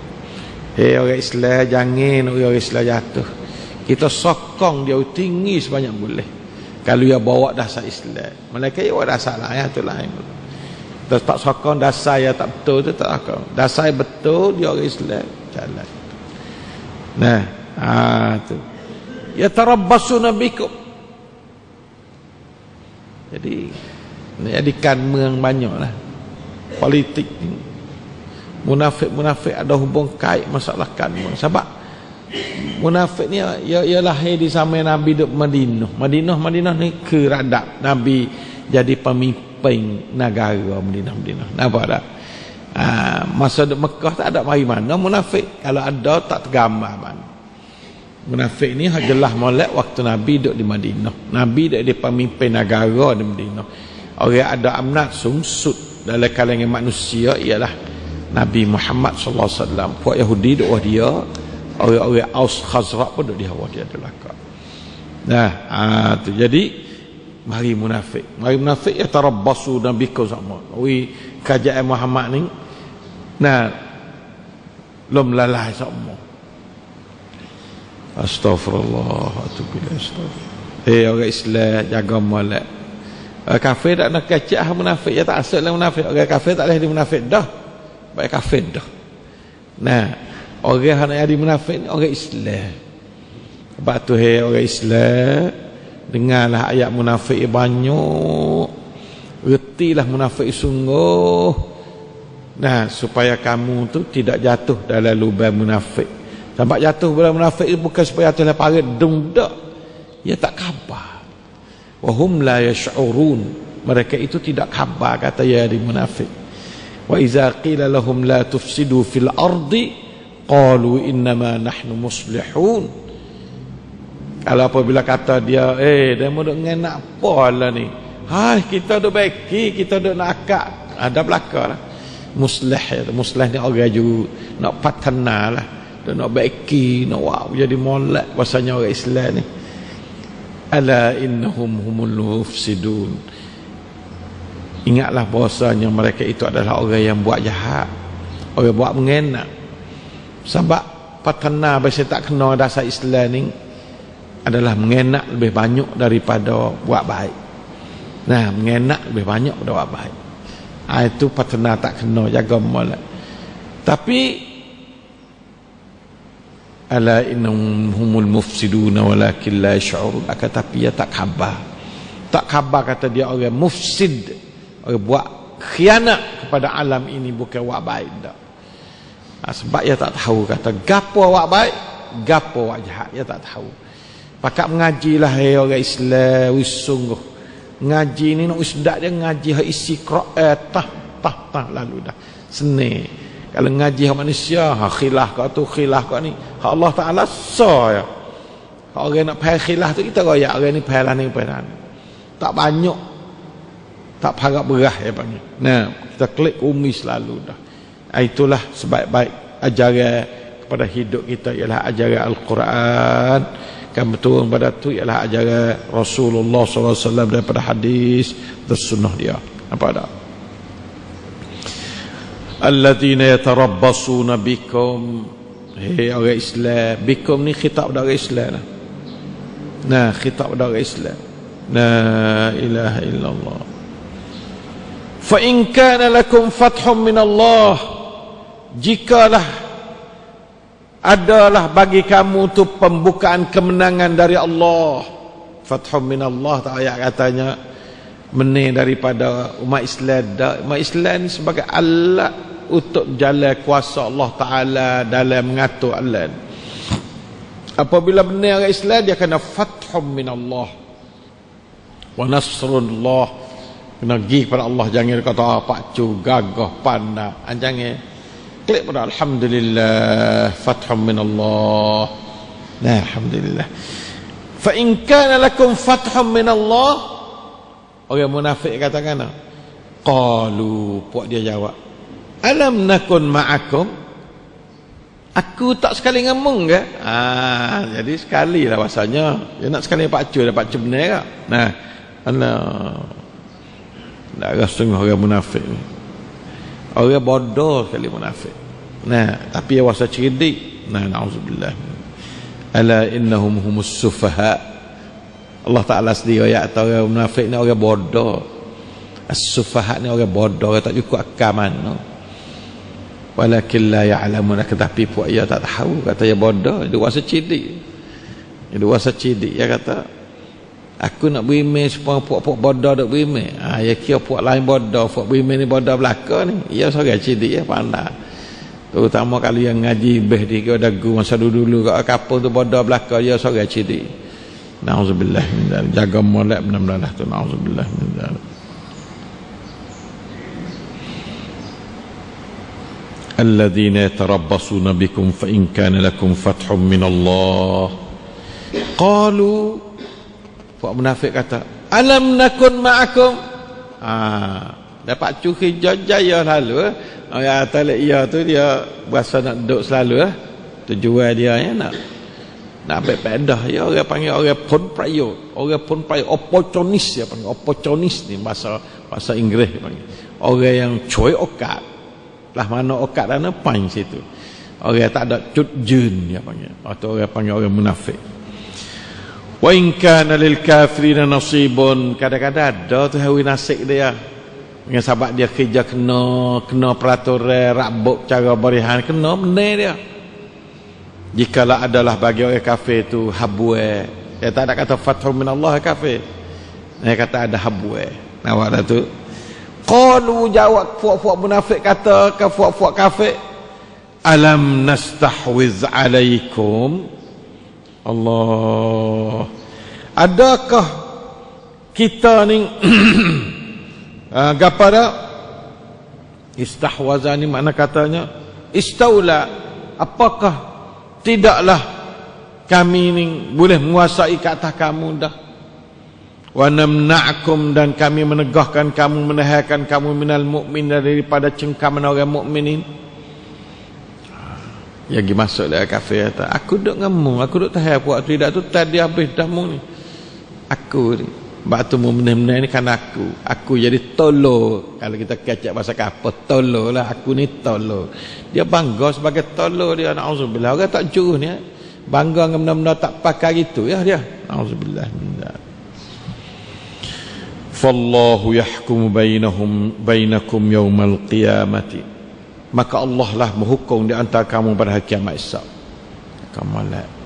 Orang Islam jangan orang Islam jatuh. Kita sokong dia tinggi sebanyak boleh. Kalau dia bawa dasar Islam, mereka dia bawa dasar lah, tu lain. Kita tak sokong dasar yang tak betul tu tak sokong. Dasar yang betul dia orang Islam jalan. Nah, tu. Ya tarabbasuna bikum. Jadi ni jadikan meng banyaklah politik ni. Munafik ada hubung kait masalah kanun. Sebab munafik ni ia lahir di zaman Nabi duduk Madinah ni keradap Nabi jadi pemimpin negara Madinah. Nampak tak? Masa duduk Mekah tak ada mari mana munafik. Kalau ada tak tergambar mana. Munafik ni jelas molek waktu Nabi duduk di Madinah. Nabi duduk di pemimpin negara di Madinah. Orang ada amanat sungsut dalam kalangan manusia ialah Nabi Muhammad sallallahu alaihi wasallam. Puak Yahudi duk dia, orang-orang Aus Khazraj pun duk dia belakang. Nah, tu jadi Mari munafik ya tarabbasu nabikum sama. Wi kerajaan Muhammad ni nah lom lalai sama. Astagfirullah orang Islam jaga molek. Kafir tak nak kacak munafik ya tak asal lah munafik. Orang kafir tak boleh jadi munafik dah. Baik kafir dah. Nah, orang yang jadi munafik ni orang Islam. Sebab tu orang Islam dengarlah ayat munafik banyak. Retilah munafik sungguh. Nah, supaya kamu tu tidak jatuh dalam lubang munafik. Sebab jatuh dalam munafik itu bukan supaya jatuh dalam parit dung dak. Ya tak khabar. Wa hum la yash'urun. Mereka itu tidak khabar kata ya di munafik. Wa iza qila lahum la tufsidu fil ardi qalu innama nahnu muslihun. Kalau apabila kata dia dia mau duk ngenak apa lah ni. Hai kita duk baiki, kita duk nak akak. Ada belaka lah. Muslih ni orang ju nak patana lah. Dia nak baiki, nak jadi molek bahasanya orang Islam ni. Ala innahum humul mufsidun. Ingatlah bahasanya mereka itu adalah orang yang buat jahat, orang buat mengenak. Sebab patana bahasa tak kena dasar Islam ni adalah mengenak lebih banyak daripada buat baik. Nah, mengenak lebih banyak daripada buat baik. Itu patana tak kena, jaga molek. Tapi ala innahum humul mufsiduna walakin la yash'urun. Akan tapi dia tak khabar kata dia orang mufsid, orang buat khianat kepada alam ini, bukan buat baik dak. Sebab dia tak tahu kata gapo buat baik, gapo buat jahat, dia tak tahu. Pakat mengajilah orang Islam wis sungguh. Ngaji ni nak usdak dia ngaji isi Quran tah lalu dah. Seni. Kalau ngaji hak manusia, khilaf kau tu, khilaf kau ni, hak Allah Taala ya. Hak orang nak faham khilaf tu kita royak orang ni faham ni. Tak banyak. Tak harap berah ya panggil. Nah, kita klik umi selalu dah. Itulah sebaik-baik ajaran kepada hidup kita ialah ajaran Al-Quran. Kan betul pada tu ialah ajaran Rasulullah SAW daripada hadis dan sunnah dia. Apa dah? Alladzina yatarabbasuna bikum. Orang Islam. Bikum ni khitab pada orang Islam lah. Nah, khitab pada orang Islam. La ilaha illallah. Fa in kana lakum fathun min Allah, jikalah adalah bagi kamu tu pembukaan kemenangan dari Allah. Fathun min Allah tak ayat katanya menang daripada umat Islam. Umat Islam sebagai alat untuk jalan kuasa Allah Taala dalam mengatur alam. Apabila benar orang Islam, dia kena fathun min Allah wa nasrullah. Kena pergi kepada Allah, jangan kata pak cu gagah pandai. Jangan klik pada alhamdulillah fathun min Allah. Nah, alhamdulillah. Fa in kana lakum fathun min Allah, orang munafik katakan, qalu, puak dia jawab, alam nakun ma'akum, aku tak sekali ngomong ke? Jadi sekali lah bahasanya. Dia nak sekali pak cu, dapat cu benar ke? Nah, Allah tak rasa orang munafik ni. Orang bodoh sekali munafik. Nah, tapi dia wasa cerdik. Nah, na'udzubillah. Ala innahum humus sufaha. Allah Ta'ala sendiri ayat orang munafik ni orang bodoh. As-sufaha ni orang bodoh, orang tak cukup akal mana. Walakin la ya'lamun, tetapi puak ia tak tahu, kata dia bodoh. Dia wasa cerdik. Dia wasa cerdik, dia kata aku nak berimeh supaya puak-puak bodoh nak berimeh. Ya kira puak lain bodoh, puak berimeh ni bodoh belaka ni. Ia seorang cerdik ya, pandai. Terutama kalau yang ngaji beh di kau dagu masa dulu kat kampung tu bodoh belaka, dia seorang cerdik. Nauzubillah min dzalik. Jaga molek benar-benar tu, nauzubillah min dzalik. Alladzina yatarabbasuna bikum fa in kana lakum fathun min Allah. Qalu, puak munafik kata, alam nakun ma'akum. Dapat cuki jaya lalu. Orang atas iya tu dia berasa nak duduk selalu. Tujuan dia nak Nak ambil pedah, ya orang panggil orang pun prayo, opportunis dia panggil, opportunis ni bahasa Inggeris dia panggil. Orang yang cuai okat. Lah mana okat dan pan situ. Orang tak ada cut jun dia panggil. Atau orang panggil orang munafik. Wa in kana lil kafirin nasibun, kadang-kadang ada tu hawi nasib dia. Dengan sebab dia kerja kena peraturan rabuk cara berihan, kena benar dia. Jikalau adalah bagi orang kafir tu habwe, dia tak ada kata fathu min Allah kafir, dia kata ada habwe. Nawak dah tu qalu, jawab fuak-fuak munafik kata ke fuak-fuak kafir, alam nastahwiz alaikum, Allah, adakah kita ni gapada istahwaza ni makna katanya istaula, apakah tidaklah kami ni boleh menguasai ke atas kamu dah, wa namna'kum, dan kami menegahkan kamu, menahankan kamu minal mu'min, daripada cengkaman orang mukminin. Ya gi masuk dah kafir kata, aku duk ngemu, aku duk tahan puak tidak tu tadi habis dah mu ni. Aku ni batu mu benar-benar ni kan aku jadi tolo. Kalau kita kecek bahasa kapal, tolo lah, aku ni tolo. Dia bangga sebagai tolo dia, na'udzubillah. Orang tak jujur ni, bangga dengan benda-benda tak pakai gitu ya dia, na'udzubillah. Fallahu yahkumu bainakum yawmal qiyamati, maka Allah lah menghukum di antara kamu pada hari kiamat esok. Kamu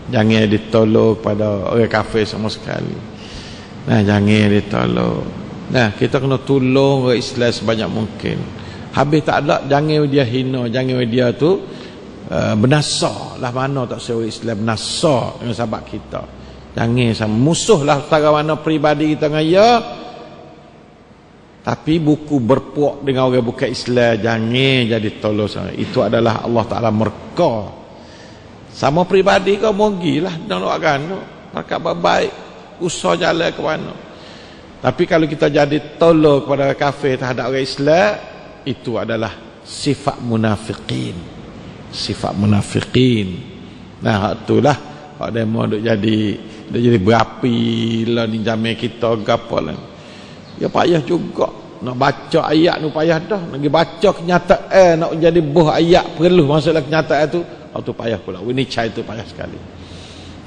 jangan ditolong kepada orang kafir sama sekali. Nah, jangan ditolong. Nah, kita kena tolong orang Islam sebanyak mungkin. Habis tak ada, jangan dia hina, jangan dia tu benasa lah, mana tak seorang Islam benasa dengan sahabat kita. Jangan sama musuh lah setara mana peribadi kita dengan dia. Tapi buku berpuak dengan orang bukan Islam, jangan jadi tolong sama. Itu adalah Allah Ta'ala murka. Sama peribadi kau mogilah dan agama, maka baik usaha jalan ke mana. Tapi kalau kita jadi tolong kepada kafir terhadap orang Islam, itu adalah sifat munafiqin. Sifat munafiqin. Nah, itulah hak demo duk jadi berapi lah ni jamin kita gapo lah. Ya payah juga nak baca ayat ni, payah dah. Nak baca kenyataan, nak jadi buah ayat perlu masalah kenyataan tu, tu payah pula. Ini cai tu payah sekali.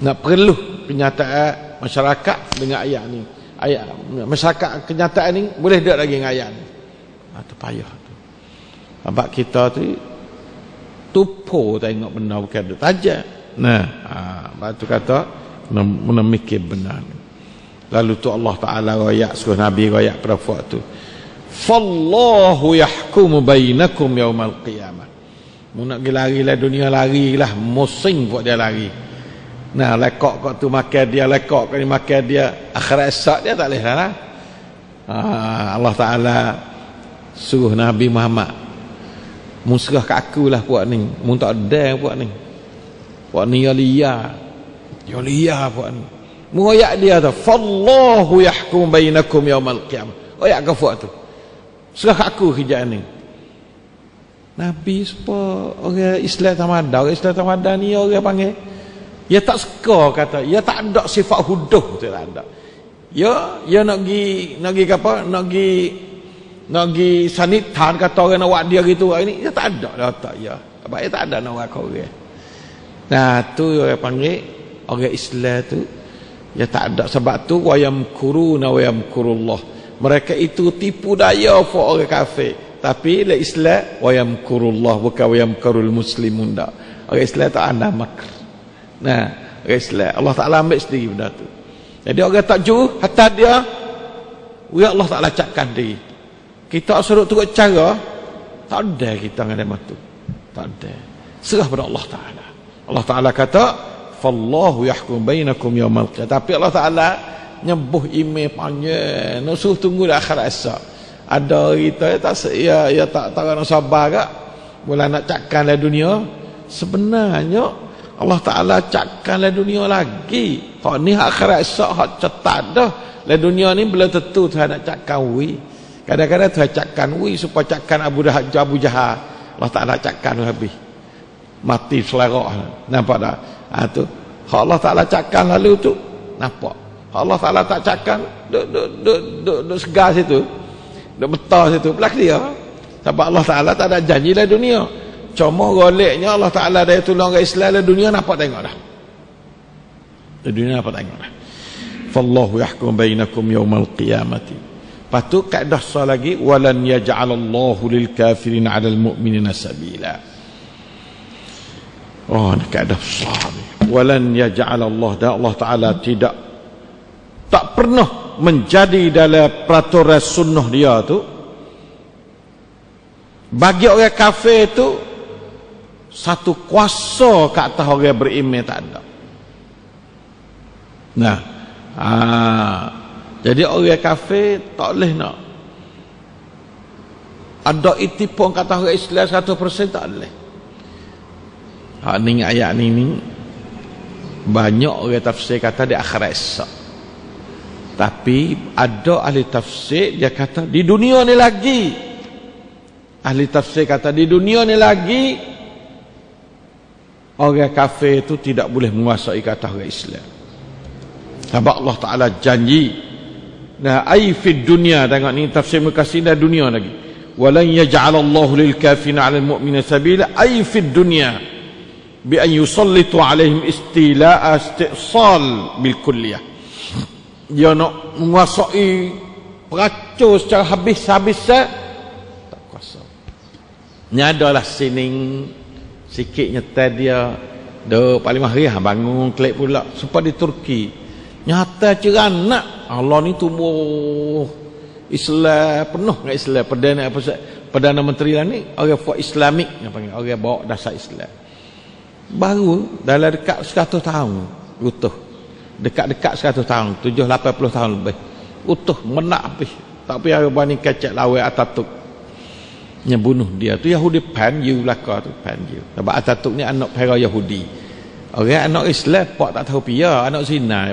Nak perlu kenyataan masyarakat dengan ayat ni. Ayat masyarakat kenyataan ni boleh tak lagi dengan ayat ni. Tu payah tu. Sebab kita tu tupo tengok benar bukan tajam. Nah, batu kata nak mikir benar. Lalu tu Allah Taala royak suruh Nabi royak pada waktu tu. Fallahu yahkumu bainakum yaumal qiyamah. Mu nak lari-lari dunia, larilah musing buat dia lari. Nah, lekok kau tu makan dia, lekok kau ni makan dia, akhirat esok dia tak boleh lah. Allah Taala suruh Nabi Muhammad, mu serah kat aku lah puak ni, mu tak ada puak ni. Puak ni ya liya puak ni. Mu ayat dia tu, fallahu yahkum bainakum yaumal qiyamah. Ayat ke puak tu, serah kat aku kerjaan ni. Nabi supaya orang Islam tamadan ni orang panggil, dia tak suka kata, dia tak ada sifat huduh tu, tak ada. Ya nak gi apa? Nak gi sanitan kata orang nak buat dia gitu ini, dia tak ada dah tak ya. Sebab dia tak ada nak buat orang. Nah, tu orang panggil orang Islam tu dia tak ada. Sebab tu wayam kuruna wayam kurullah. Mereka itu tipu daya for orang kafir. Tapi la Islam wayam kurullah, bukan wayam kurul muslimun dak. Orang Islam tak ada makr. Nah, Islam Allah Ta'ala ambil sendiri benda tu. Jadi orang tak jujur hatta dia, ya Allah Ta'ala cakkan diri. Kita suruh turut cara, tak ada kita dengan dia tu. Tak ada. Serah pada Allah Ta'ala. Allah Ta'ala kata fallahu yahkum bainakum yaumal qiyamah. Tapi Allah Ta'ala nyebuh email panjang, nak suruh tunggu dah akhirat esok. Ada kita ya tak nak sabar gak, mula nak cakkanlah dunia. Sebenarnya Allah Ta'ala cakkanlah dunia lagi. Hak ni akhirat esok hak cetat dah. Lah dunia ni belum tentu Tuhan nak cakkan wi. Kadang-kadang Tuhan cakkan wi supaya cakkan Abu Jahal. Allah Ta'ala cakkan habis. Mati selerak. Nampak tak? Tu Allah Ta'ala cakap lalu tu nampak. Allah Ta'ala tak cakap duk segar situ, duk betar situ, belak dia. Sebab Allah Ta'ala tak ada janji lah dunia. Cuma goleknya Allah Ta'ala dia tolong orang Islam lah dunia, nampak tengok dah. Dunia nampak tengok dah. Fallahu yahkum bainakum yawmal qiyamati. Lepas tu kaedah sah lagi, walan yaj'alallahu lil kafirin 'alal mu'minina sabila. Oh, ni kaedah sah ni. Walan yaj'alallah, dan Allah Ta'ala tak pernah menjadi dalam peraturan sunnah dia tu bagi orang kafir tu satu kuasa ke atas orang beriman, tak ada. Nah, jadi orang kafir tak boleh nak ada itipun ke atas orang Islam 100%, tak boleh. Ni ayat ni banyak orang tafsir kata di akhirat esok. Tapi ada ahli tafsir dia kata di dunia ni lagi. Ahli tafsir kata di dunia ni lagi orang kafir itu tidak boleh menguasai kata orang Islam. Sebab Allah Ta'ala janji. Nah, ai fid dunia, tengok ni tafsir Mukassir dah dunia lagi. Walan yaj'alallahu lil kafirin 'alal mu'minina sabila, ai fid dunia bi an yusallitu 'alaihim istila'a istisal bil kulliyah. Dia nak menguasai peracur secara habis-habisan, tak kuasa. Ni adalah sining sikit nyetel dia paling mahir bangun klik pula sebab di Turki nyata ceranak Allah ni tumbuh Islam penuh dengan Islam. Perdana Menteri lah ni orang buat Islamik, yang panggil orang bawa dasar Islam, baru dalam dekat 100 tahun utuh, dekat-dekat 100 tahun, 70-80 tahun lebih utuh menak habis. Tak payah berani kecek lawai Ataturk yang bunuh dia tu. Yahudi panju belaka tu, panju. Sebab Ataturk ni anak pera Yahudi, orang anak Islam pak tak tahu pia, anak zina.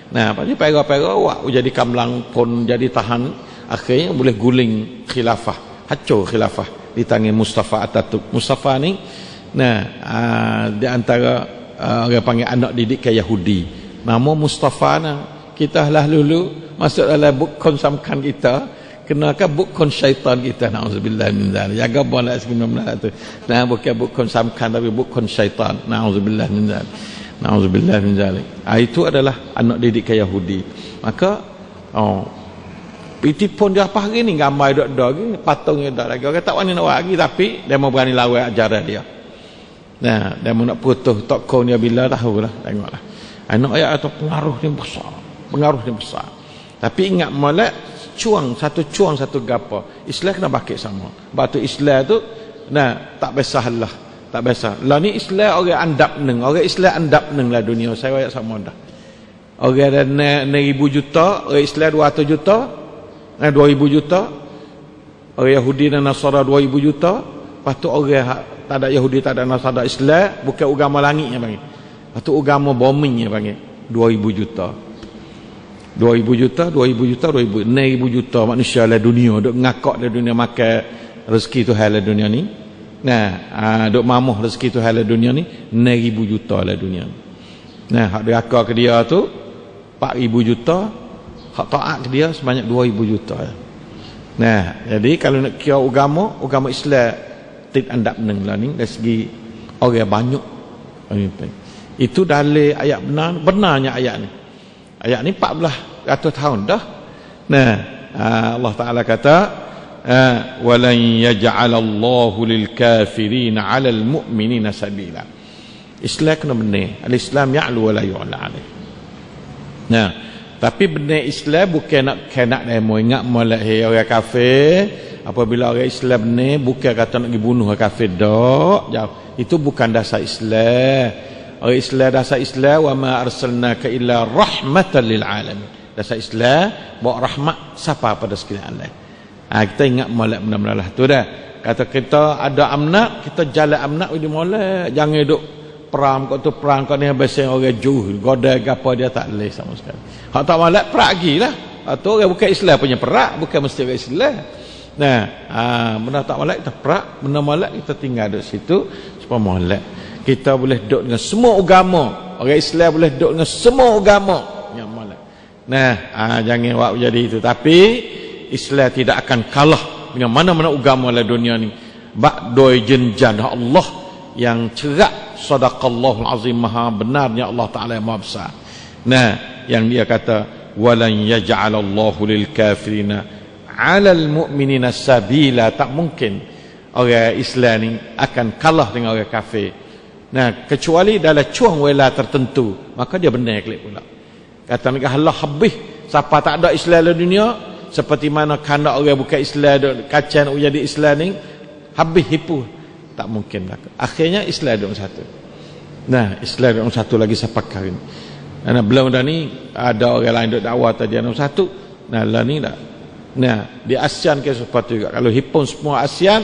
Nah, pasal pera-pera wak jadi kamlang pun jadi tahan, akhirnya boleh guling khilafah, hancur khilafah di tangan Mustafa Ataturk. Mustafa ni di antara orang panggil anak didik ke Yahudi, nama Mustafa nah. Kita lah dulu masuk dalam bukan samkan kita, kenakan bukan syaitan kita, na'udzubillah min zalik. Jaga bola sebenarnya tu. Nah, bukan samkan tapi bukan syaitan, na'udzubillah min zalik. Na'udzubillah min zalik. Itu adalah anak didik ke Yahudi. Maka itu pun dia apa hari ni gambar dok-dok ni patungnya dak lagi. Orang tak berani nak buat lagi, tapi dia mau berani lawan ajaran dia. Nah, dia mau nak putus tokong dia bila tahulah, tengoklah. Anak ayat atau pengaruh ni besar. Pengaruh ni besar. Tapi ingat molek cuang satu gapa. Islam kena bakit sama. Batu Islam tu tak biasa lah. Tak biasa. Lah ni Islam orang andap neng. Orang Islam andap neng lah dunia. Saya ayat sama dah. Orang ada 1,000 juta, orang Islam 200 juta, 2,000 juta. Orang Yahudi dan Nasara 2,000 juta. Lepas tu orang tak ada Yahudi, tak ada Nasara, Islam bukan agama langit yang panggil. Lepas tu agama bombing yang panggil. 2,000 juta. 2,000 juta, 2,000 juta, 6,000 juta manusia lah dunia. Duk ngakak lah dunia makan rezeki tu hal lah dunia ni. Duk mamuh rezeki tu hal lah dunia ni. 6,000 juta lah dunia ni. Hak dia akak ke dia tu 4,000 juta. Hak taat ke dia sebanyak 2,000 juta. Jadi kalau nak kira agama Islam tidak andap neng lah ni dari segi orang banyak. Itu dalil ayat benarnya ayat ni. Ayat ni 1400 tahun dah. Allah Ta'ala kata walan yaj'alallahu lil kafirin 'alal mu'minina sabila. Islam kena benar. Al-Islam ya'lu wa la yu'la alaih. Tapi benar Islam bukan nak demo ingat molek orang kafir. Apabila orang Islam benar bukan kata nak dibunuh orang kafir dak. Jauh. Itu bukan dasar Islam. Orang Islam dasar Islam wa ma arsalnaka illa rahmatan lil alamin. Dasar Islam bawa rahmat siapa pada sekalian alam. Kita ingat molek benar-benar lah tu dah. Kata kita ada amnak, kita jalan amnak di molek, jangan duk perang kau ni habis orang juh, godai gapo dia tak leh sama sekali. Hak tak molek perak gilah. Tu orang bukan Islam punya perak, bukan mesti orang Islam. Benda tak molek kita perak, benda molek kita tinggal duduk situ supaya molek. Kita boleh duduk dengan semua agama Orang Islam boleh duduk dengan semua agama. Nah, jangan awak jadi itu. Tapi Islam tidak akan kalah dengan mana-mana agama dalam dunia ni. Ba'doi jenjan Allah yang cerak, sadaqallahul azim, maha benarnya Allah Taala yang maha besar. Nah, yang dia kata walan yaj'alallahu lil kafirina 'alal mu'minina sabila. Tak mungkin orang Islam ni akan kalah dengan orang kafir. Nah, kecuali dalam cuang wela tertentu, maka dia benar klik pula. Kata mereka Allah habis siapa tak ada Islam dalam dunia, seperti mana kandak orang bukan Islam kacan jadi Islam ni habis hipu. Tak mungkin lah. Akhirnya Islam ada satu. Nah, Islam ada satu lagi siapa kahwin. Nah, belum dah ni ada orang lain duk dakwah tadi ada satu. Nah, lah ni dah. Nah, di ASEAN ke seperti juga. Kalau hipun semua ASEAN,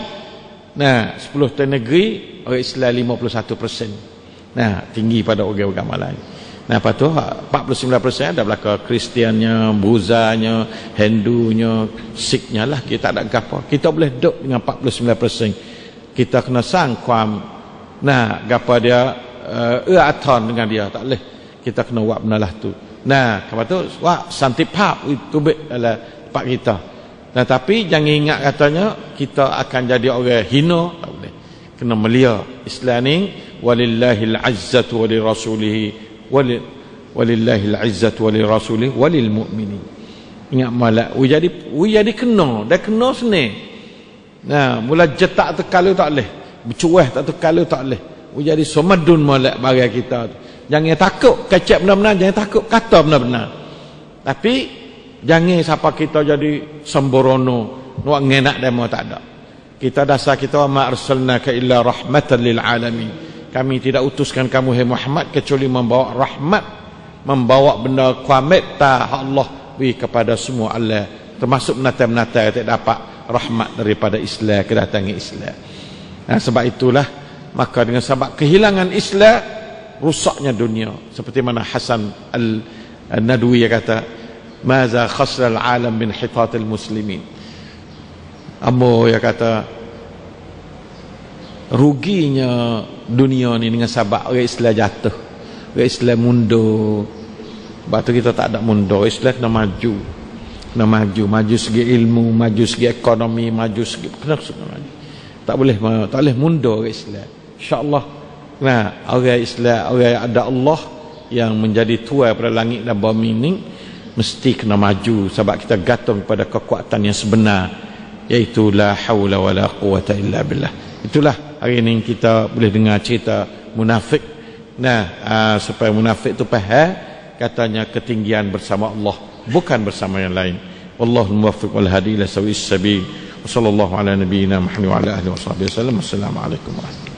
nah 10 tahun negeri orang Islam 51%. Nah, tinggi pada orang agama lain. Nah, lepas tu 49% ada belaka Kristiannya, Buzanya, Hindunya, Sikhnya lah. Kita tak ada apa. Kita boleh duduk dengan 49%. Kita kena sangkuam. Nah, gapa dia aton dengan dia tak boleh. Kita kena buat benalah tu. Nah, lepas tu wah santipap itu adalah tempat kita. Nah, tapi jangan ingat katanya kita akan jadi orang hina, tak boleh. Kena melia. Islam ni walillahil izzatu wa lirasulihi walillahil izzatu wa lirasulihi walil mu'minin. Ingat malak jadi kena, dah kena seni. Nah, mula jetak terkalu tak boleh. Bercuah tak terkalu tak boleh. Jadi somadun malak bagi kita tu. Jangan takut kecap benar-benar, jangan takut kata benar-benar. Tapi jangan siapa kita jadi sembrono, nak ngenak demo tak ada. Kita dasar kita ma arsalnaka illa rahmatan lil alamin. Kami tidak utuskan kamu hai Muhammad kecuali membawa rahmat, membawa benda kuamet ta Allah wi kepada semua Allah, termasuk menata-menata yang tidak dapat rahmat daripada Islam, kedatangan Islam. Nah, sebab itulah maka dengan sebab kehilangan Islam rusaknya dunia. Seperti mana Hasan al-Nadwi kata, maza khasra al-alam min hitatil muslimin. Amo ya kata ruginya dunia ni dengan sebab orang Islam jatuh, orang Islam mundur. Sebab tu kita tak ada mundur. Islam kena maju, kena maju segi ilmu, maju segi ekonomi, maju segi maju. Tak boleh mundur orang Islam. InsyaAllah. Nah, orang Islam, orang ada Allah yang menjadi tuai pada langit dan bumi ini mesti kena maju sebab kita gantung pada kekuatan yang sebenar, iaitu la haula wala quwata illa billah. Itulah hari ini kita boleh dengar cerita munafik. Nah, supaya munafik itu faham katanya ketinggian bersama Allah, bukan bersama yang lain. Wallahu muwaffiq wal hadi ila sawis sabil. Wassallallahu ala nabiyyina Muhammad wa ala alihi wasallam. Wassalamualaikum warahmatullahi wabarakatuh.